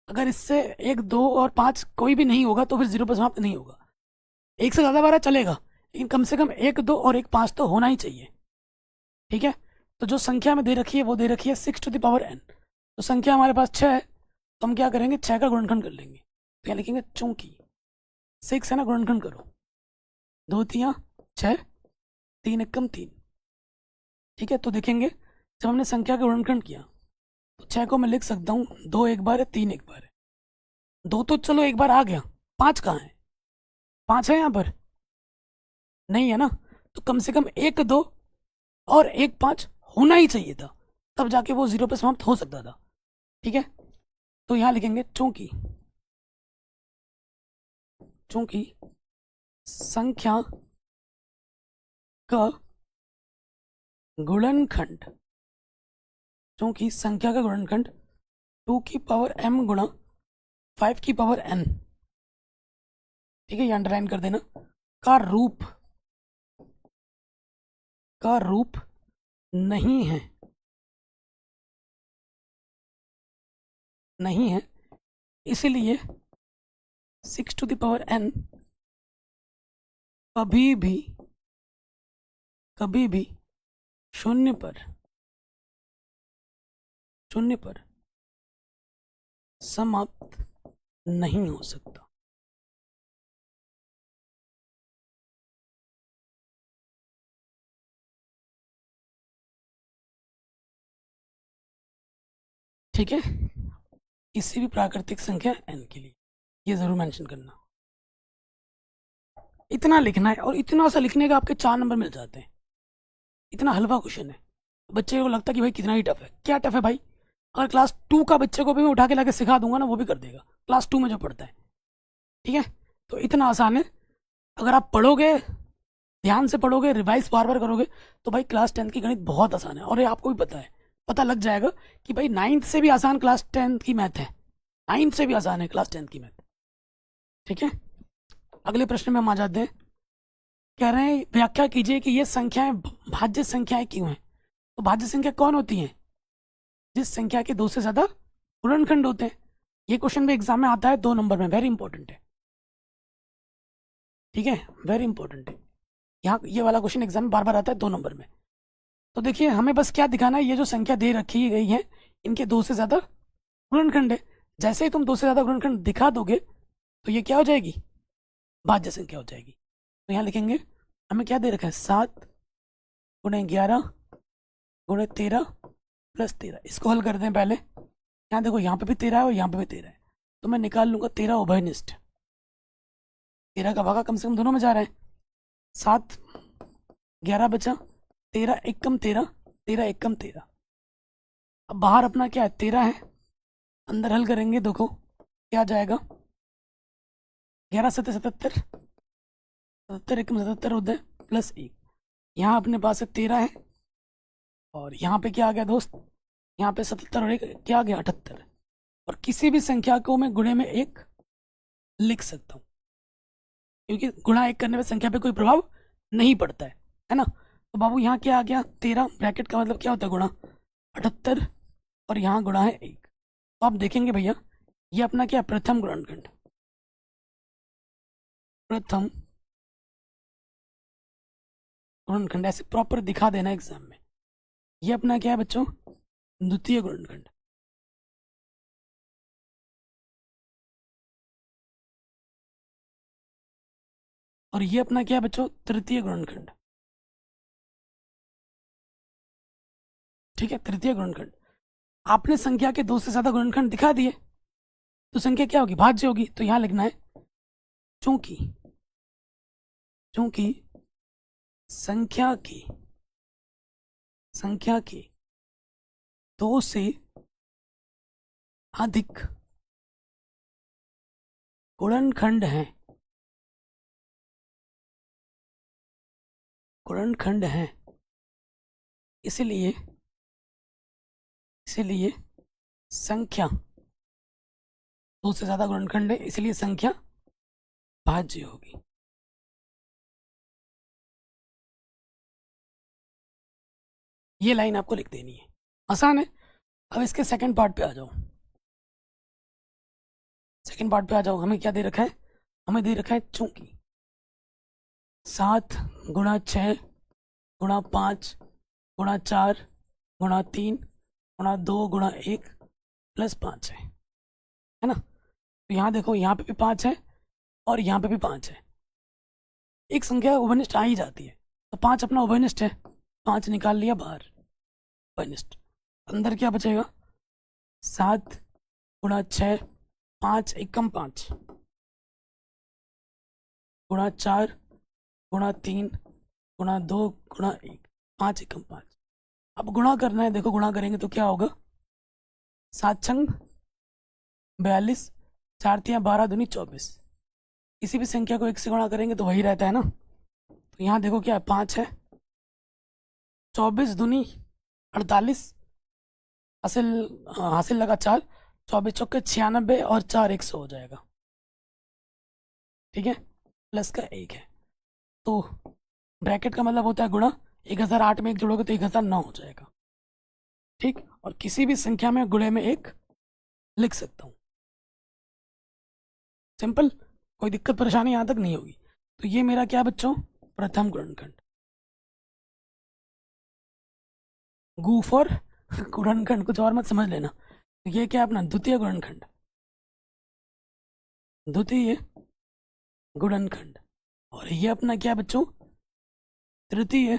अगर इससे 1 2 और 5 कोई भी नहीं होगा तो फिर 0 पर समाप्त नहीं होगा। 1 से ज्यादा बार चलेगा, लेकिन कम से कम 1 2 और 1 5 तो होना ही चाहिए, ठीक है। तो जो संख्या में दे रखी है वो दे रखी है 6 टू द पावर n। तो संख्या हमारे पास 6 है, तो हम क्या करेंगे? 6 का गुणनखंड कर लेंगे। तो क्या लिखेंगे? चूंकि 6 है ना, गुणनखंड करो, 2 तिया 6, 3 एकम 3, ठीक है। तो देखेंगे जब हमने संख्या का गुणनखंड किया, तो 6 को मैं लिख सकता हूँ 2 एक बार है, 3 एक बार है। 2 तो चलो एक बार आ गया, 5 कहाँ है? 5 है यहाँ पर? नहीं है ना। तो कम से कम 1 2 और 1 5 होना ही चाहिए था, तब जाके वो 0 पे समाप्त हो सकता था, ठीक है। तो यहां लिखेंगे चूंकि संख्या का गुणनखंड, क्योंकि संख्या का गुणनखंड 2 की पावर m गुणा 5 की पावर n, ठीक है, ये अंडरलाइन कर देना, का रूप नहीं है, इसीलिए 6 टू द पावर n कभी भी शून्य पर समाप्त नहीं हो सकता। ठीक है, किसी भी प्राकृतिक संख्या n के लिए ये जरूर मेंशन करना। इतना लिखना है, और इतना सा लिखने का आपके 4 नंबर मिल जाते हैं। इतना हलवा क्वेश्चन है, बच्चे को लगता है कि भाई कितना ही टफ है। क्या टफ है भाई? अगर क्लास 2 का बच्चे को भी मैं उठा के लाके सिखा दूंगा ना, वो भी कर देगा, क्लास 2 में जो पढ़ता है। ठीक है, तो इतना आसान है। अगर आप पढ़ोगे, ध्यान से पढ़ोगे, रिवाइज बार बार करोगे, तो भाई क्लास 10 की गणित बहुत आसान है। और ये आपको भी पता है, पता लग जाएगा कि भाई 9th से भी आसान क्लास 10 की मैथ है, 9th से भी आसान है क्लास 10 की मैथ। ठीक है, अगले प्रश्न में हम आ जाते हैं। कह रहे हैं व्याख्या कीजिए कि ये संख्याएं भाज्य संख्याएं क्यों हैं। तो भाज्य संख्या कौन होती है? जिस संख्या के 2 से ज्यादा गुणनखंड होते हैं। ये क्वेश्चन भी एग्जाम में आता है 2 नंबर में, वेरी इंपॉर्टेंट है। ठीक है, वेरी इंपॉर्टेंट है। यहाँ ये वाला क्वेश्चन एग्जाम में बार बार आता है 2 नंबर में। तो देखिए, हमें बस क्या दिखाना है, ये जो संख्या दे रखी गई है, इनके 2 से ज्यादा गुणनखंड है। जैसे ही तुम 2 से ज्यादा गुणनखंड दिखा दोगे, तो ये क्या हो जाएगी? भाज्य संख्या हो जाएगी। तो यहाँ लिखेंगे, हमें क्या दे रखा है, 7 गुणे 11 गुणे 13 प्लस 13। इसको हल कर दें पहले। यहाँ देखो, यहाँ पे भी 13 है और यहाँ पे भी 13 है, तो मैं निकाल लूंगा 13 उभयनिष्ठ। 13 का भागा कम से कम दोनों में जा रहा है। 7 11 बचा, 13 एकम 13, 13 एकम 13। अब बाहर अपना क्या है, 13 है, अंदर हल करेंगे, देखो क्या आ जाएगा, 11 7 77, 77 एकम 77 होता है, प्लस 1। यहाँ अपने पास 13 है, और यहाँ पे क्या आ गया दोस्त, यहाँ पे 77 और 1 क्या आ गया, 78। और किसी भी संख्या को मैं गुणे में 1 लिख सकता हूँ, क्योंकि गुणा 1 करने में संख्या पे कोई प्रभाव नहीं पड़ता है ना। तो बाबू यहाँ क्या आ गया, 13 ब्रैकेट का मतलब क्या होता है, गुणा 78, और यहाँ गुणा है 1। तो आप देखेंगे भैया, ये अपना क्या, प्रथम गुणनखंड, प्रथम गुणनखंड। ऐसे प्रॉपर दिखा देना एग्जाम में। ये अपना क्या है बच्चों, द्वितीय गुणनखंड। और ये अपना क्या है बच्चों, तृतीय गुणनखंड। ठीक है, तृतीय गुणनखंड। आपने संख्या के 2 से ज्यादा गुणनखंड दिखा दिए, तो संख्या क्या होगी, भाज्य होगी। तो यहां लिखना है, चूंकि संख्या की 2 से अधिक गुणनखंड हैं, इसलिए संख्या 2 से ज्यादा गुणनखंड है, इसलिए संख्या भाज्य होगी। ये लाइन आपको लिख देनी है, आसान है। अब इसके सेकंड पार्ट पे आ जाओ। हमें क्या दे रखा है, हमें दे रखा है चूंकि 7 गुणा 6 गुणा 5 गुणा 4 गुणा 3 गुणा 2 गुणा 1 प्लस 5 है ना। तो यहाँ देखो, यहाँ पे भी 5 है और यहाँ पे भी 5 है। एक संख्या उभयनिष्ठ आ ही जाती है, तो 5 अपना उभयनिष्ठ है, 5 निकाल लिया बाहर, उभयनिष्ठ। अंदर क्या बचेगा, 7 गुणा 6 5 एकम 5 गुणा 4 गुणा 3 गुणा 2 गुणा 1, 5 एकम 5। अब गुणा करना है, देखो गुणा करेंगे तो क्या होगा, 7 छंग 42, 4 तियां 12 दूनी 24। किसी भी संख्या को 1 से गुणा करेंगे तो वही रहता है ना। तो यहाँ देखो क्या है, 5 है 24 दूनी 48, हासिल हासिल लगा 4, 24 चौके 96 और 4 100 हो जाएगा। ठीक है, प्लस का 1 है, तो ब्रैकेट का मतलब होता है गुणा, 1008 में एक जोड़ोगे तो 1009 हो जाएगा। ठीक, और किसी भी संख्या में गुणे में एक लिख सकता हूँ। सिंपल, कोई दिक्कत परेशानी यहाँ तक नहीं होगी। तो ये मेरा क्या बच्चों, प्रथम गुणनखंड। गू फॉर गुणनखंड, कुछ और मत समझ लेना। तो ये क्या अपना द्वितीय गुणनखंड, द्वितीय गुणनखंड। और ये अपना क्या बच्चों, तृतीय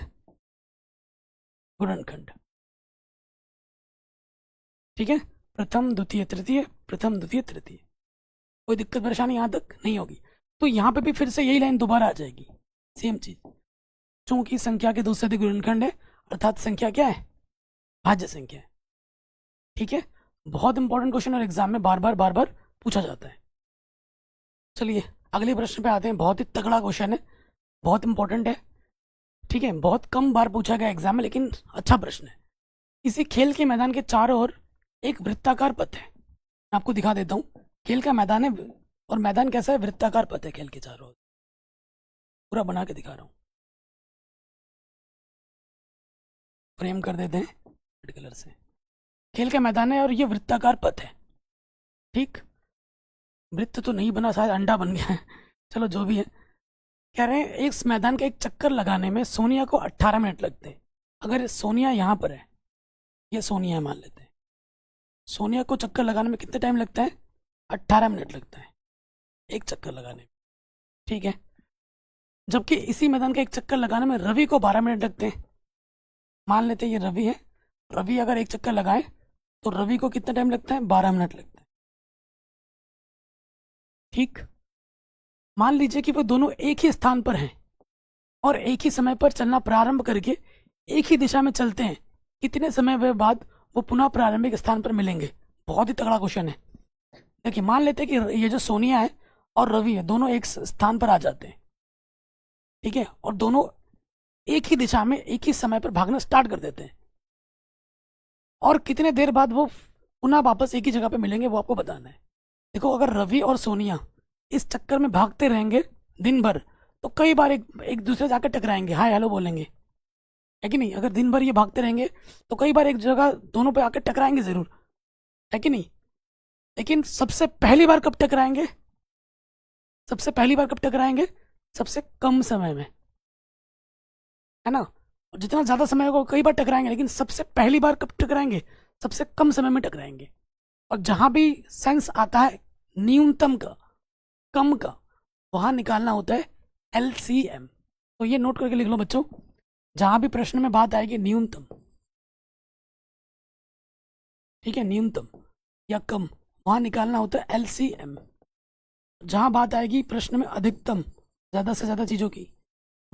गुणनखंड। ठीक है, प्रथम द्वितीय तृतीय, प्रथम द्वितीय तृतीय, कोई दिक्कत परेशानी यहाँ तक नहीं होगी। तो यहाँ पे भी फिर से यही लाइन दोबारा आ जाएगी, सेम चीज। चूंकि संख्या के दो से अधिक गुणनखंड है, अर्थात संख्या क्या है, भाज्य संख्या है। ठीक है, बहुत इंपॉर्टेंट क्वेश्चन और एग्जाम में बार बार पूछा जाता है। चलिए अगले प्रश्न पे आते हैं, बहुत ही तगड़ा क्वेश्चन है, बहुत इंपॉर्टेंट है। ठीक है, बहुत कम बार पूछा गया एग्जाम में, लेकिन अच्छा प्रश्न है। इसी खेल के मैदान के चारों ओर एक वृत्ताकार पथ है, मैं आपको दिखा देता हूँ। खेल का मैदान है, और मैदान कैसा है, वृत्ताकार पथ है खेल के चारों ओर, पूरा बना के दिखा रहा हूँ। फ्रेम कर देते हैं रेड कलर से। खेल का मैदान है और ये वृत्ताकार पथ है। ठीक, वृत्त तो नहीं बना, शायद अंडा बन गया है चलो जो भी है। कह रहे हैं इस मैदान का एक चक्कर लगाने में सोनिया को 18 मिनट लगते हैं। अगर सोनिया यहाँ पर है, ये सोनिया है मान लेते हैं, सोनिया को चक्कर लगाने में कितने टाइम लगता है, 18 मिनट लगता है एक चक्कर लगाने में। ठीक है, जबकि इसी मैदान का एक चक्कर लगाने में रवि को 12 मिनट लगते हैं। मान लेते हैं ये रवि है, रवि अगर एक चक्कर लगाए तो रवि को कितना टाइम लगता है, 12 मिनट लगता है। ठीक, मान लीजिए कि वो दोनों एक ही स्थान पर हैं और एक ही समय पर चलना प्रारंभ करके एक ही दिशा में चलते हैं, कितने समय बाद वो पुनः प्रारंभिक स्थान पर मिलेंगे। बहुत ही तगड़ा क्वेश्चन है। देखिए मान लेते हैं कि ये जो सोनिया है और रवि है, दोनों एक स्थान पर आ जाते हैं। ठीक है, और दोनों एक ही दिशा में एक ही समय पर भागना स्टार्ट कर देते हैं, और कितने देर बाद वो पुनः वापस एक ही जगह पे मिलेंगे, वो आपको बताना है। देखो अगर रवि और सोनिया इस चक्कर में भागते रहेंगे दिन भर, तो कई बार एक एक दूसरे जाकर टकराएंगे, हाय हेलो बोलेंगे, है कि नहीं। अगर दिन भर ये भागते रहेंगे तो कई बार एक जगह दोनों पे आकर टकराएंगे जरूर, है कि नहीं। लेकिन सबसे पहली बार कब टकराएंगे, सबसे पहली बार कब टकराएंगे, सबसे कम समय में, है ना। और जितना ज्यादा समय होगा कई बार टकराएंगे, लेकिन सबसे पहली बार कब टकराएंगे, सबसे कम समय में टकराएंगे। और जहां भी सेंस आता है न्यूनतम का, कम का, वहां निकालना होता है एलसीएम। तो ये नोट करके लिख लो बच्चों, जहां भी प्रश्न में बात आएगी न्यूनतम, ठीक है, न्यूनतम या कम, वहां निकालना होता है एलसीएम। जहां बात आएगी प्रश्न में अधिकतम, ज्यादा से ज्यादा चीजों की,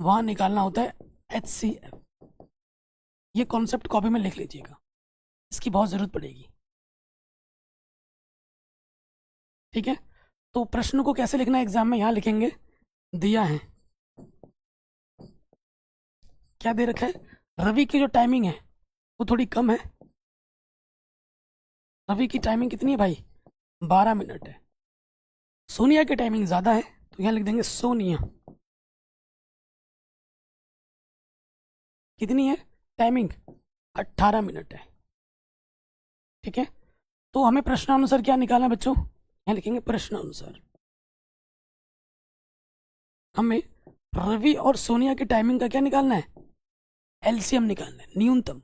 वहां निकालना होता है एचसीएफ। ये कॉन्सेप्ट कॉपी में लिख लीजिएगा, इसकी बहुत जरूरत पड़ेगी। ठीक है, तो प्रश्न को कैसे लिखना है एग्जाम में, यहां लिखेंगे, दिया है, क्या दे रखा है, रवि की जो टाइमिंग है वो थोड़ी कम है। रवि की टाइमिंग कितनी है भाई, 12 मिनट है। सोनिया की टाइमिंग ज्यादा है, तो यहां लिख देंगे सोनिया कितनी है टाइमिंग, 18 मिनट है। ठीक है, तो हमें प्रश्नानुसार क्या निकालना है बच्चों, यहाँ लिखेंगे प्रश्नानुसार। हमें रवि और सोनिया की टाइमिंग का क्या निकालना है, एलसीएम निकालना है, न्यूनतम।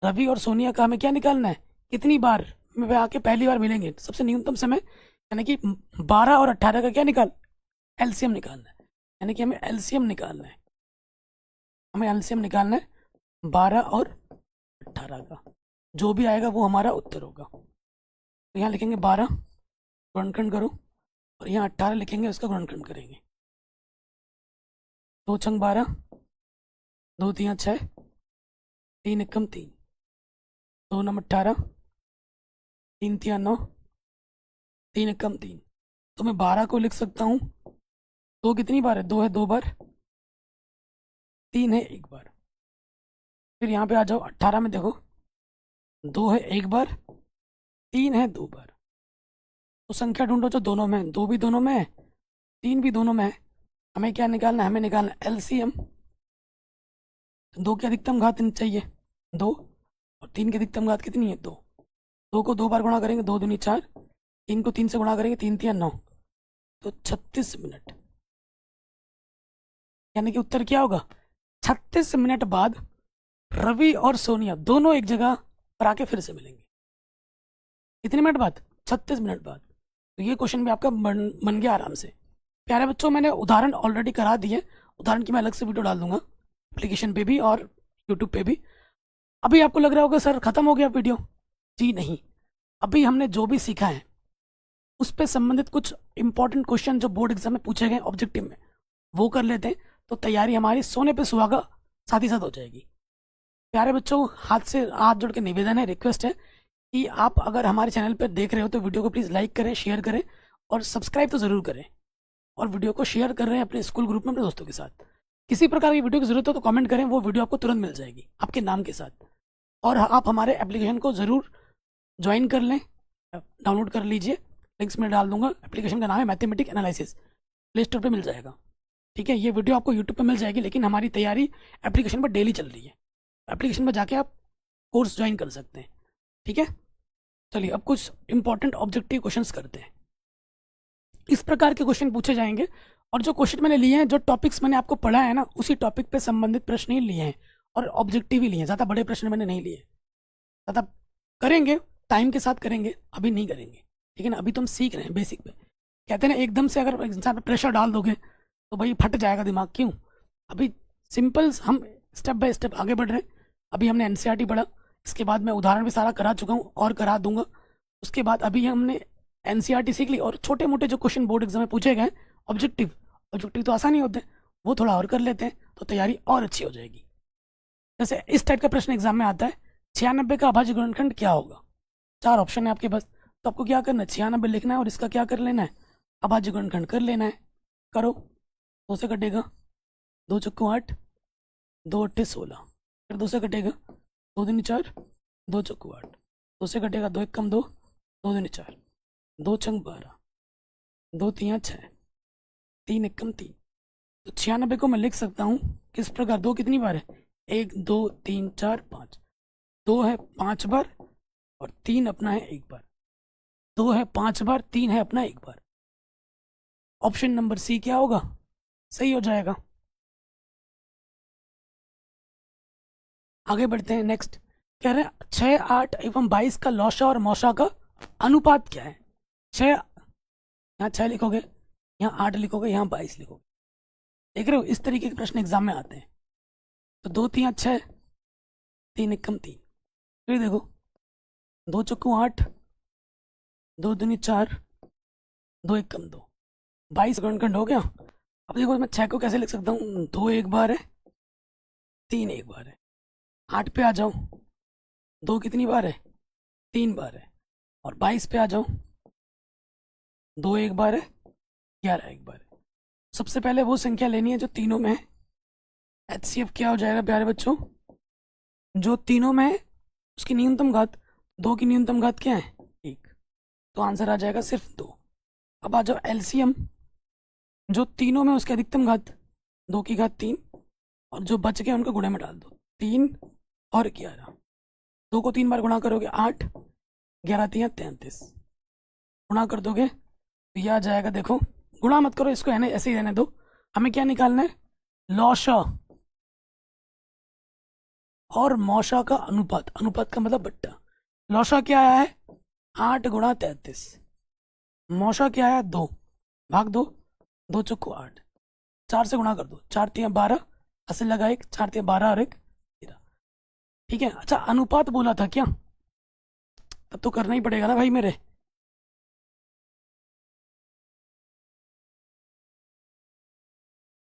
रवि और सोनिया का हमें क्या निकालना है, कितनी बार में आके पहली बार मिलेंगे, सबसे न्यूनतम समय, यानी कि 12 और 18 का क्या निकाल, एलसीएम निकालना है। यानी कि हमें एलसीएम निकालना है, हमें एलसीएम निकालना है 12 और 18 का, जो भी आएगा वो हमारा उत्तर होगा। तो यहाँ लिखेंगे 12, गुणनखंड करो, और यहाँ 18 लिखेंगे, उसका गुणनखंड करेंगे। 2 छंग 12, 2 तिया 6, 3 एकम 3, 2 नम 18, 3 तिया 9, 3 एकम 3। तो मैं 12 को लिख सकता हूँ, 2 कितनी बार है, 2 है 2 बार, 3 है 1 बार। फिर यहाँ पे आ जाओ 18 में, देखो 2 है एक बार, 3 है 2 बार। तो संख्या ढूंढो जो दोनों में है, 2 भी दोनों में है, 3 भी दोनों में है। हमें क्या निकालना है? हमें निकालना एलसीएम। 2 की अधिकतम घात चाहिए 2, और 3 की अधिकतम घात कितनी है? 2। 2 को 2 बार गुणा करेंगे, 2 दूनी 4, 3 को 3 से गुणा करेंगे, 3 3 9, तो 36 मिनट। यानी कि उत्तर क्या होगा? 36 मिनट बाद रवि और सोनिया दोनों एक जगह पर आके फिर से मिलेंगे। कितने मिनट बाद? 36 मिनट बाद। तो ये क्वेश्चन भी आपका बन गया आराम से। प्यारे बच्चों, मैंने उदाहरण ऑलरेडी करा दिए, उदाहरण की मैं अलग से वीडियो डाल दूंगा एप्लीकेशन पे भी और यूट्यूब पे भी। अभी आपको लग रहा होगा सर खत्म हो गया वीडियो। जी नहीं, अभी हमने जो भी सीखा है उस पे संबंधित कुछ इंपॉर्टेंट क्वेश्चन जो बोर्ड एग्जाम में पूछे गए ऑब्जेक्टिव में, वो कर लेते हैं, तो तैयारी हमारी सोने पे सुहागा साथ ही साथ हो जाएगी। प्यारे बच्चों, हाथ से हाथ जोड़ के निवेदन है, रिक्वेस्ट है कि आप अगर हमारे चैनल पर देख रहे हो तो वीडियो को प्लीज़ लाइक करें, शेयर करें और सब्सक्राइब तो ज़रूर करें, और वीडियो को शेयर कर रहे हैं अपने स्कूल ग्रुप में अपने दोस्तों के साथ। किसी प्रकार की वीडियो की जरूरत हो तो कमेंट करें, वो वीडियो आपको तुरंत मिल जाएगी आपके नाम के साथ। और आप हमारे एप्लीकेशन को ज़रूर ज्वाइन कर लें, डाउनलोड कर लीजिए, लिंक्स में डाल दूंगा। एप्लीकेशन का नाम है मैथमेटिक एनालिसिस, प्ले स्टोर पर मिल जाएगा। ठीक है, ये वीडियो आपको यूट्यूब पर मिल जाएगी, लेकिन हमारी तैयारी एप्लीकेशन पर डेली चल रही है। एप्लीकेशन पर जाके आप कोर्स ज्वाइन कर सकते हैं। ठीक है, चलिए अब कुछ इंपॉर्टेंट ऑब्जेक्टिव क्वेश्चंस करते हैं। इस प्रकार के क्वेश्चन पूछे जाएंगे, और जो क्वेश्चन मैंने लिए हैं, जो टॉपिक्स मैंने आपको पढ़ा है ना, उसी टॉपिक पे संबंधित प्रश्न ही लिए हैं और ऑब्जेक्टिव ही लिए हैं। ज़्यादा बड़े प्रश्न मैंने नहीं लिए। ज़्यादा करेंगे, टाइम के साथ करेंगे, अभी नहीं करेंगे। लेकिन अभी तो हम सीख रहे हैं बेसिक पे। कहते हैं ना, एकदम से अगर इंसान पर प्रेशर डाल दोगे तो भाई फट जाएगा दिमाग। क्यों? अभी सिंपल हम स्टेप बाय स्टेप आगे बढ़ रहे हैं। अभी हमने एनसीईआरटी पढ़ा, इसके बाद मैं उदाहरण भी सारा करा चुका हूँ और करा दूंगा। उसके बाद अभी हमने एनसीईआरटी सीख ली, और छोटे मोटे जो क्वेश्चन बोर्ड एग्जाम में पूछे गए ऑब्जेक्टिव, ऑब्जेक्टिव तो आसान ही होते हैं, वो थोड़ा और कर लेते हैं तो तैयारी और अच्छी हो जाएगी। जैसे इस टाइप का प्रश्न एग्जाम में आता है, 96 का अभाज्य गुणनखंड क्या होगा? 4 ऑप्शन है आपके पास, तो आपको क्या करना है? 96 लिखना है और इसका क्या कर लेना है? अभाज्य गुणनखंड कर लेना है। करो, 2 से कटेगा 2 चक्कू 8, 2 अट्ठे 16, फिर 2 से कटेगा 2 दूनी 4, 2 चक्कू 8, 2 से कटेगा 2 एक कम 2, 2 दूनी 4, 2 छंग 12, 2 तियाँ 6, 3 एक कम 3। तो 96 को मैं लिख सकता हूँ किस प्रकार? 2 कितनी बार है? 1 2 3 4 5। 2 है 5 बार और 3 अपना है 1 बार। 2 है 5 बार, 3 है अपना 1 बार। ऑप्शन नंबर सी क्या होगा? सही हो जाएगा। आगे बढ़ते हैं। नेक्स्ट कह रहे हैं 6 8 एवं 22 का लौशा और मौशा का अनुपात क्या है? 6, यहाँ 6 लिखोगे, यहाँ 8 लिखोगे, यहाँ 22 लिखोगे। देख रहे हो, इस तरीके के प्रश्न एग्जाम में आते हैं। तो 2 3 6, 3 एक कम 3। फिर देखो 2 चक्कू 8, 2 दूनी 4, 2 एक कम 2, 22 गुणनखंड हो गया। अब देखो मैं 6 को कैसे लिख सकता हूँ? 2 एक बार है, 3 एक बार है। 8 पे आ जाओ, 2 कितनी बार है? 3 बार है। और 22 पे आ जाओ, 2 एक बार है, 11 एक बार है। सबसे पहले वो संख्या लेनी है जो तीनों में है। HCF क्या हो जाएगा प्यारे बच्चों? जो तीनों में है उसकी न्यूनतम घात। 2 की न्यूनतम घात क्या है? 1। तो आंसर आ जाएगा सिर्फ 2। अब आ जाओ LCM, जो तीनों में उसकी अधिकतम घात, 2 की घात 3, और जो बच गए उनको गुणे में डाल दो, 3 और 11। 2 को 3 बार गुणा करोगे 8, 11 3 33, गुणा कर दोगे तो यह आ जाएगा। देखो, गुणा मत करो इसको, है ना, ऐसे ही रहने दो। हमें क्या निकालना है? लौशा और मौशा का अनुपात। अनुपात का मतलब बट्टा। लौशा क्या आया है? 8 गुणा 33। मौशा क्या आया? 2 भाग 2, 2 चौको 8, 4 से गुणा कर दो, 4 3 12, 80 लगा 1, 4 3 12 और 1 13। ठीक है। अच्छा, अनुपात बोला था क्या? तब तो करना ही पड़ेगा ना भाई मेरे।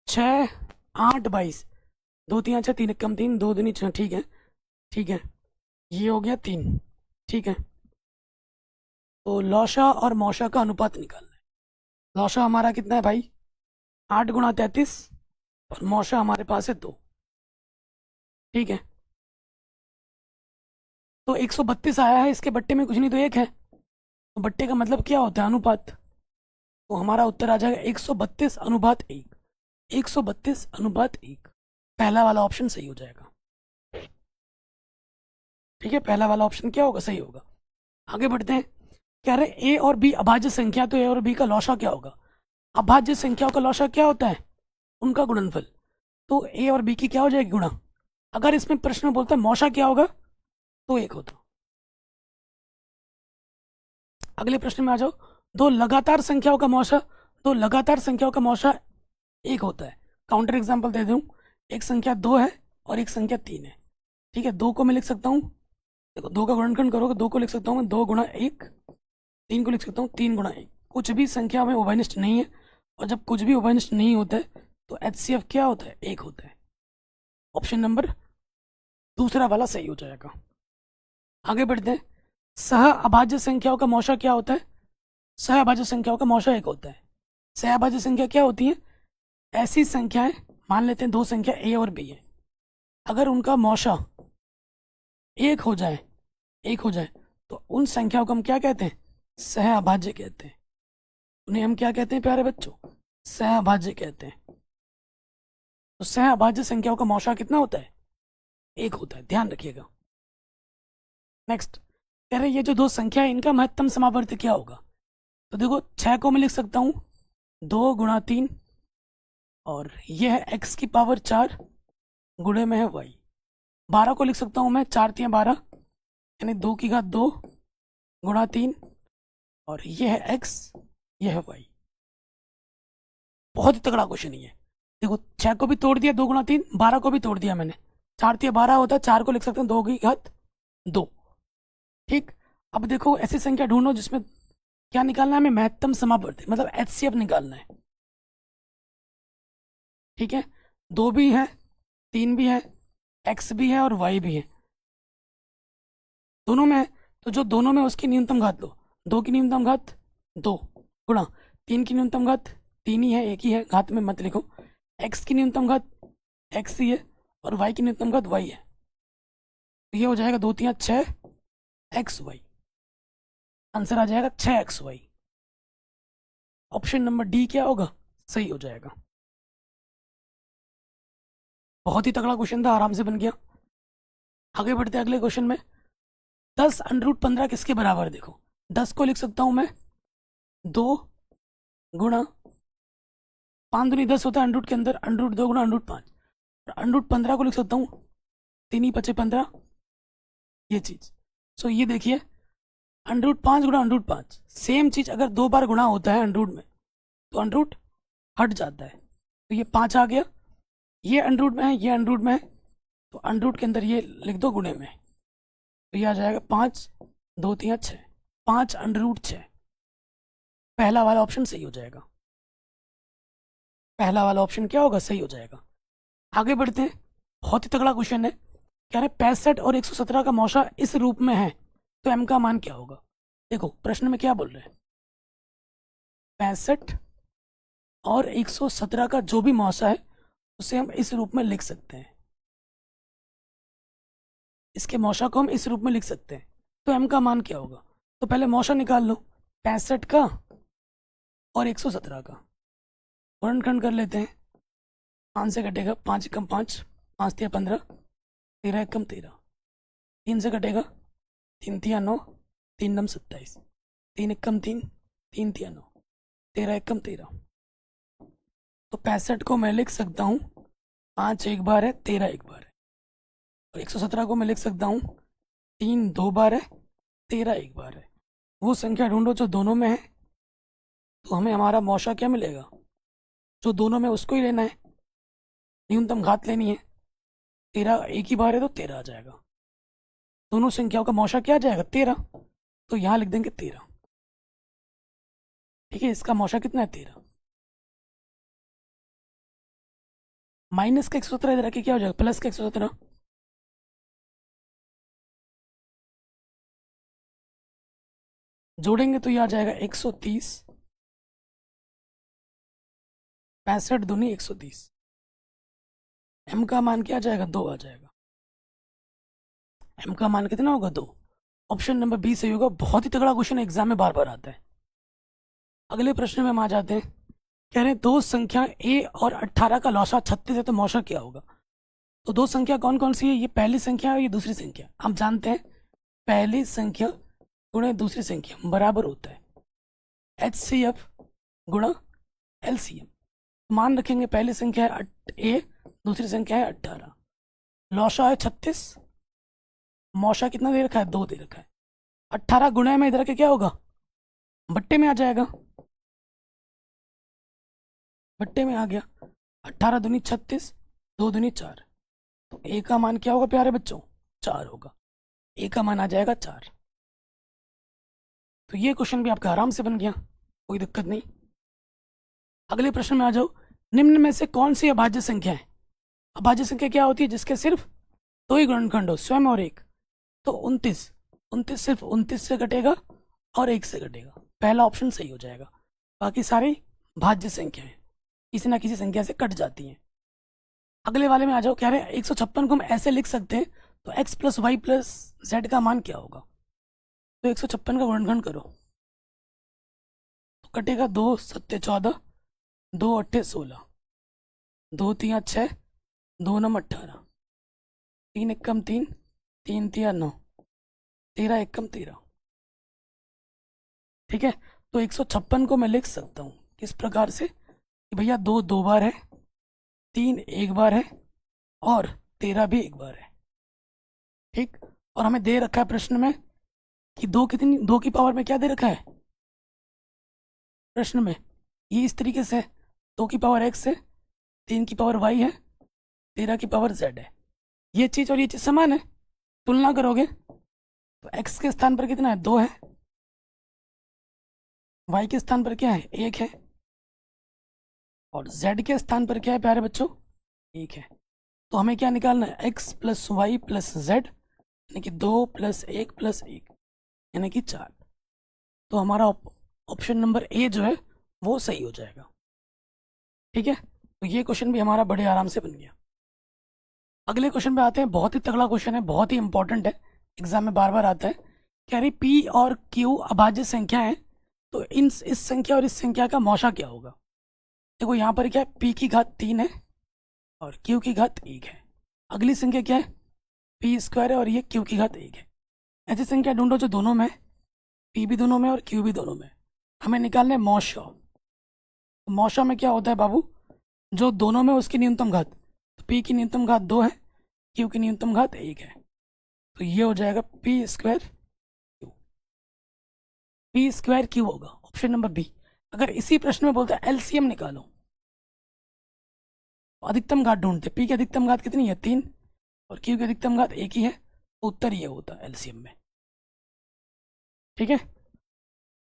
6 8 22, 2 3 6, 3 कम 3, 2 दूनी 6। ठीक है, ठीक है, ये हो गया 3। ठीक है, तो लौशा और मौशा का अनुपात निकालना है। लौशा हमारा कितना है भाई? 8 गुणा 33, और मौशा हमारे पास है 2। ठीक है, तो 132 आया है, इसके बट्टे में कुछ नहीं तो एक है, तो बट्टे का मतलब क्या होता है? अनुपात। तो हमारा उत्तर आ जाएगा 132:1। 132:1, पहला वाला ऑप्शन सही हो जाएगा। ठीक है, पहला वाला ऑप्शन क्या होगा? सही होगा। आगे बढ़ते हैं। कह रहे ए और बी अभाज्य संख्या, तो ए और बी का लौसा क्या होगा? अभाज्य संख्याओं का लौसा क्या होता है? उनका गुणनफल। तो ए और बी की क्या हो जाएगी? गुणा। अगर इसमें प्रश्न में बोलता है मौसा क्या होगा, तो एक होता। अगले प्रश्न में आ जाओ। दो लगातार संख्याओं का मौसा, दो लगातार संख्याओं का मौसा एक होता है। काउंटर एग्जांपल दे दूं, एक संख्या 2 है और एक संख्या 3 है। ठीक है, 2 को मैं लिख सकता हूँ, देखो 2 का गुणनखंड करोगे, 2 को लिख सकता हूँ मैं 2 गुणा 1, 3 को लिख सकता हूँ 3 गुणा 1। कुछ भी संख्या में उभयनिष्ठ नहीं है, और जब कुछ भी उभयनिष्ठ नहीं होता है तो HCF क्या होता है? एक होता है। ऑप्शन नंबर दूसरा वाला सही हो जाएगा। आगे बढ़ते हैं। सह अभाज्य संख्याओं का मौसा क्या होता है? सह अभाज्य संख्याओं का मौसा एक होता है। सह अभाज्य संख्या क्या होती है? ऐसी संख्याएं, मान लेते हैं दो संख्या ए और बी है, अगर उनका मौसा एक हो जाए, एक हो जाए, तो उन संख्याओं को हम क्या कहते हैं? सह अभाज्य कहते हैं। उन्हें हम क्या कहते हैं प्यारे बच्चों? सह अभाज्य कहते हैं। तो सह अभाज्य संख्याओं का मौसा कितना होता है? एक होता है, ध्यान रखिएगा। नेक्स्ट, कह रहे ये जो दो संख्या है इनका महत्तम समावर्त क्या होगा? तो देखो 6 को मैं लिख सकता हूँ 2 गुणा 3, और यह है x की पावर 4 गुणे में है y। 12 को लिख सकता हूँ मैं 4 3 12, यानी 2 की घात 2 गुणा 3, और यह है x, यह है y। बहुत ही तगड़ा क्वेश्चन है ये। देखो 6 को भी तोड़ दिया 2 गुणा 3, 12 को भी तोड़ दिया मैंने, 4 3 12 होता है, 4 को लिख सकते हैं 2 की घात 2। ठीक, अब देखो ऐसी संख्या ढूंढो जिसमें क्या निकालना है हमें? महत्तम समावर्ती, मतलब HCF निकालना है। ठीक है, 2 भी है, 3 भी है, x भी है और y भी है, दोनों में है। तो जो दोनों में उसकी न्यूनतम घात लो, 2 की न्यूनतम घात 2 गुणा 3 की न्यूनतम घात 3 ही है, एक ही है, घात में मत लिखो। x की न्यूनतम घात x ही है और y की न्यूनतम घात y है। तो ये हो जाएगा 2 3 6 xy। आंसर आ जाएगा 6xy। ऑप्शन नंबर डी क्या होगा? सही हो जाएगा। बहुत ही तगड़ा क्वेश्चन था, आराम से बन गया। आगे बढ़ते हैं अगले क्वेश्चन में। 10√15 किसके बराबर है? देखो 10 को लिख सकता हूं मैं 2 गुणा 5 दूनी 10 होता है अंडरूट के अंदर, अंडरूट 2 गुणा अंडरूट 5, और अंडरूट 15 को लिख सकता हूँ 3 ही 5 15, ये चीज। सो ये देखिए अंडरूट 5 गुणा अंडरूट 5, सेम चीज अगर 2 बार गुणा होता है अंडरूट में तो अंडरूट हट जाता है। तो ये 5 आ गया, ये अंडरूट में है, ये अंडरूट में है, तो अंडरूट के अंदर ये लिख दो गुणे में, तो ये आ जाएगा 5 2 3 6, 5 अंडरूट 6। पहला वाला ऑप्शन सही हो जाएगा। पहला वाला ऑप्शन क्या होगा? सही हो जाएगा। आगे बढ़ते हैं। बहुत ही तगड़ा क्वेश्चन है। कह रहे 65 और 117 का मौसा इस रूप में है, तो m का मान क्या होगा? देखो प्रश्न में क्या बोल रहे हैं? 65 और 117 का जो भी मौसा है उसे हम इस रूप में लिख सकते हैं, इसके मौसा को हम इस रूप में लिख सकते हैं। तो m का मान क्या होगा? तो पहले मौसा निकाल लो, 65 का और 117 का गुणनखंड कर लेते हैं। 5 से कटेगा 5 एकम 5, 5 तिया 15, 13 एकम 13, 3 से कटेगा 3 तिया 9, 3 नम 27, 3 एकम 3, 3 तिया 9, 13 एकम 13। तो 65 को मैं लिख सकता हूँ 5 एक बार है, 13 एक बार है, और 117 को मैं लिख सकता हूँ 3 2 बार है, 13 एक बार है। वो संख्या ढूंढो जो दोनों में है, तो हमें हमारा मौसा क्या मिलेगा? जो दोनों में उसको ही लेना है, न्यूनतम घात लेनी है। 13 एक ही बार है तो 13 आ जाएगा। दोनों संख्याओं का मौसा क्या आ जाएगा? 13। तो यहाँ लिख देंगे 13। ठीक है, इसका मौसा कितना है? 13। माइनस का 117 इधर रखे क्या हो जाएगा? प्लस का 117। जोड़ेंगे तो ये आ जाएगा 130, 65 दूनी 130। m का मान क्या आ जाएगा? 2 आ जाएगा। m का मान कितना होगा? 2। ऑप्शन नंबर बी सही होगा। बहुत ही तगड़ा क्वेश्चन एग्जाम में बार बार आता है। अगले प्रश्न में हम आ जाते हैं। कह रहे हैं दो संख्या a और 18 का लौसा 36 है तो मौसा क्या होगा। तो दो संख्या कौन कौन सी है, ये पहली संख्या और ये दूसरी संख्या। हम जानते हैं पहली संख्या गुणा दूसरी संख्या बराबर होता है HCF गुणा LCM। मान रखेंगे पहली संख्या है a, दूसरी संख्या है 18, लौसा है 36, मौसा कितना दे रखा है 2 दे रखा है। 18 गुणा में इधर के क्या होगा, बट्टे में आ जाएगा, बट्टे में आ गया। 18 दूनी 36, 2 दूनी 4, तो a का मान क्या होगा प्यारे बच्चों, 4 होगा। a का मान आ जाएगा 4। तो ये क्वेश्चन भी आपका आराम से बन गया, कोई दिक्कत नहीं। अगले प्रश्न में आ जाओ। निम्न में से कौन सी अभाज्य संख्या है। अभाज्य संख्या क्या होती है, जिसके सिर्फ दो ही गुणनखंड हो, स्वयं और एक। तो 29, 29 सिर्फ 29 से कटेगा और 1 से कटेगा, पहला ऑप्शन सही हो जाएगा। बाकी सारी भाज्य संख्याएं किसी ना किसी संख्या से कट जाती हैं। अगले वाले में आ जाओ। कह रहे हैं 156 को हम ऐसे लिख सकते हैं, तो x plus y plus z का मान क्या होगा। तो 156 का गुणनखंड करो, तो कटेगा 2 सत्ते 14, 2 अट्ठे 16, 2 तिया 6, 2 नम 18, 3 एकम 3, 3 तिया 9, 13 एकम 13। ठीक है, तो 156 को मैं लिख सकता हूँ किस प्रकार से कि भैया 2 2 बार है, 3 1 बार है और 13 भी 1 बार है। ठीक, और हमें दे रखा है प्रश्न में कि 2 कितनी, 2 की पावर में क्या दे रखा है प्रश्न में, ये इस तरीके से 2 की पावर x है, 3 की पावर y है, 13 की पावर z है। ये चीज़ और ये चीज़ समान है, तुलना करोगे तो x के स्थान पर कितना है 2 है, y के स्थान पर क्या है 1 है, और z के स्थान पर क्या है प्यारे बच्चों 1 है। तो हमें क्या निकालना है, x plus y plus z, यानी कि 2 प्लस 1 प्लस 1 यानी कि 4। तो हमारा ऑप्शन नंबर ए जो है वो सही हो जाएगा। ठीक है, तो ये क्वेश्चन भी हमारा बड़े आराम से बन गया। अगले क्वेश्चन पे आते हैं। बहुत ही तगड़ा क्वेश्चन है, बहुत ही इंपॉर्टेंट है, एग्जाम में बार बार आता है। कह रही p और q अभाज्य संख्या है, तो इस संख्या और इस संख्या का मौसा क्या होगा। देखो यहाँ पर क्या है, p की घात 3 है और q की घात 1 है। अगली संख्या क्या है, p स्क्वायर है और ये q की घात 1 है। ऐसी संख्या ढूंढो जो दोनों में है, p भी दोनों में और q भी दोनों में। हमें निकालना है मौसा। मौसा में क्या होता है बाबू, जो दोनों में उसकी न्यूनतम घात, तो p की न्यूनतम घात 2 है, q की न्यूनतम घात 1 है। तो ये हो जाएगा p square q, p square q होगा ऑप्शन नंबर बी। अगर इसी प्रश्न में बोलते हैं एलसीएम निकालो, अधिकतम घात ढूंढते, p की अधिकतम घात कितनी है 3 और q की अधिकतम घात 1 ही है, तो उत्तर ये होता है एलसीएम में। ठीक है,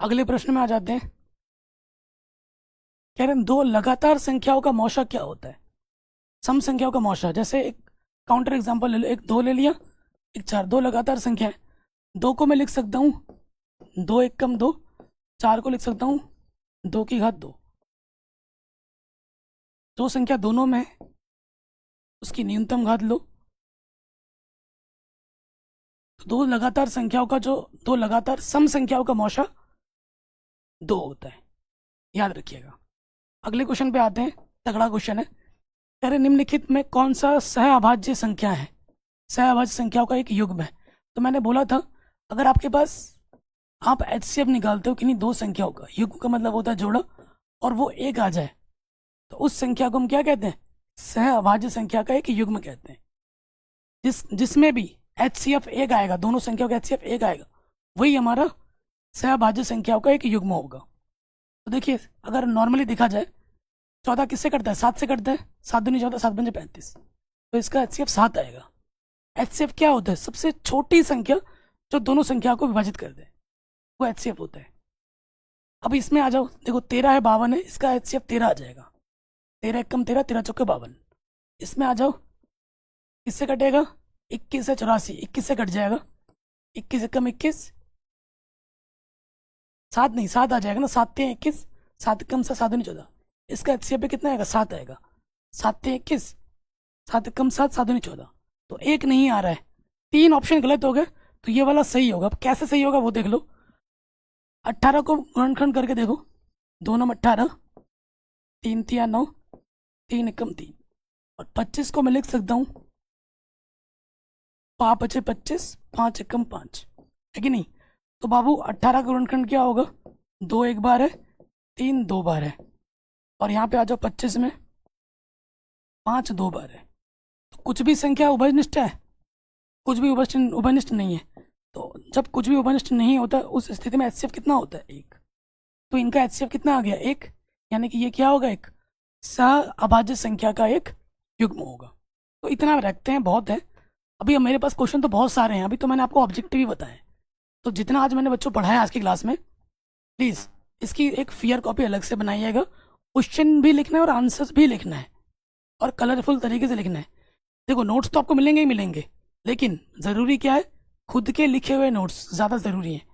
अगले प्रश्न में आ जाते हैं। कह रहे हैं दो लगातार संख्याओं का मौसा क्या होता है। सम संख्याओं का मौसा, जैसे एक काउंटर एग्जांपल ले लो, एक 2 ले लिया, एक 4, दो लगातार संख्या है। 2 को मैं लिख सकता हूँ 2 एकम 2, 4 को लिख सकता हूँ 2 की घात 2। जो संख्या दोनों में है उसकी न्यूनतम घात लो। तो दो लगातार संख्याओं का, जो दो लगातार सम संख्याओं का मौसा 2 होता है, याद रखिएगा। अगले क्वेश्चन पे आते हैं, तगड़ा क्वेश्चन है। कह रहे निम्नलिखित में कौन सा सहअभाज्य संख्या है, सहअभाज्य संख्याओं का एक युग्म है। तो मैंने बोला था अगर आपके पास आप HCF निकालते हो किन्हीं दो संख्याओं का, युग्म का मतलब होता है जोड़ा, और वो एक आ जाए तो उस संख्या को हम क्या कहते हैं, सहअभाज्य संख्या का एक युग्म कहते हैं। जिसमें भी HCF एक आएगा, दोनों संख्याओं का HCF एक आएगा, वही हमारा सहअभाज्य संख्याओं का एक युग्म होगा। तो देखिए अगर नॉर्मली देखा जाए 14 किससे कटता है, 7 से कटता है, 7 दूनी 14, 7 पंजे 35, तो इसका HCF 7 आएगा। HCF क्या होता है, सबसे छोटी संख्या जो दोनों संख्या को विभाजित कर दे, वो HCF होता है। अब इसमें आ जाओ, देखो 13 है 52 है, इसका HCF 13 आ जाएगा, 13 एकम 13, 13 चौके 52। इसमें आ जाओ, किससे कटेगा, 21 है 84, 21 से कट जाएगा, 21 एकम 21, 7 नहीं 7 आ जाएगा ना, 7 3 21, 7 कम से 7 नहीं 14, इसका HCF पे कितना आएगा 7 आएगा, 7 3 21, 7 कम 7, 7 नहीं 14, तो एक नहीं आ रहा है, 3 ऑप्शन गलत हो गए। तो तो ये वाला सही होगा। अब कैसे सही होगा वो देख लो। 18 को गुणनखंड करके देखो, 2 9 18, 3 3 9, 3 एकम 3, और 25 को मैं लिख सकता हूँ 5 5 25, 5 एकम 5, है कि नहीं। तो बाबू 18 का गुणनखंड क्या होगा, 2 एक बार है, 3 दो बार है, और यहाँ पे आ जाओ 25 में 5 दो बार है। तो कुछ भी संख्या उभयनिष्ठ है, कुछ भी उभयनिष्ठ नहीं है। तो जब कुछ भी उभयनिष्ठ नहीं होता उस स्थिति में एचसीएफ कितना होता है, 1। तो इनका एचसीएफ कितना आ गया, 1, यानी कि ये क्या होगा, एक सह अभाज्य संख्या का एक युग्म होगा। तो इतना रखते हैं, बहुत है। अभी मेरे पास क्वेश्चन तो बहुत सारे हैं, अभी तो मैंने आपको ऑब्जेक्टिव ही बताया। तो जितना आज मैंने बच्चों पढ़ाया आज की क्लास में, प्लीज़ इसकी एक फियर कॉपी अलग से बनाइएगा। क्वेश्चन भी लिखना है और आंसर्स भी लिखना है, और कलरफुल तरीके से लिखना है। देखो नोट्स तो आपको मिलेंगे ही मिलेंगे, लेकिन ज़रूरी क्या है, खुद के लिखे हुए नोट्स ज़्यादा ज़रूरी हैं।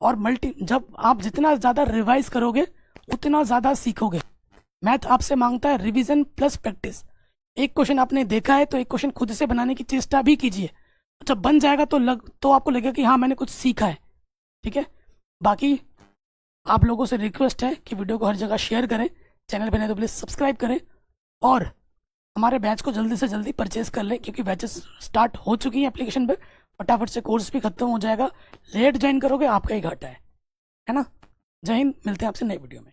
और जब आप जितना ज़्यादा रिवाइज करोगे उतना ज़्यादा सीखोगे। मैथ आपसे मांगता है रिवीजन प्लस प्रैक्टिस। एक क्वेश्चन आपने देखा है तो एक क्वेश्चन खुद से बनाने की चेष्टा भी कीजिए। जब बन जाएगा तो आपको लगेगा कि हाँ मैंने कुछ सीखा है। ठीक है, बाकी आप लोगों से रिक्वेस्ट है कि वीडियो को हर जगह शेयर करें, चैनल पर नहीं तो प्लीज़ सब्सक्राइब करें, और हमारे बैच को जल्दी से जल्दी परचेज कर लें, क्योंकि बैचेस स्टार्ट हो चुकी हैं एप्लीकेशन पे। फटाफट से कोर्स भी खत्म हो जाएगा। लेट ज्वाइन करोगे आपका ही घाटा है ना। जय हिंद, मिलते हैं आपसे नई वीडियो में।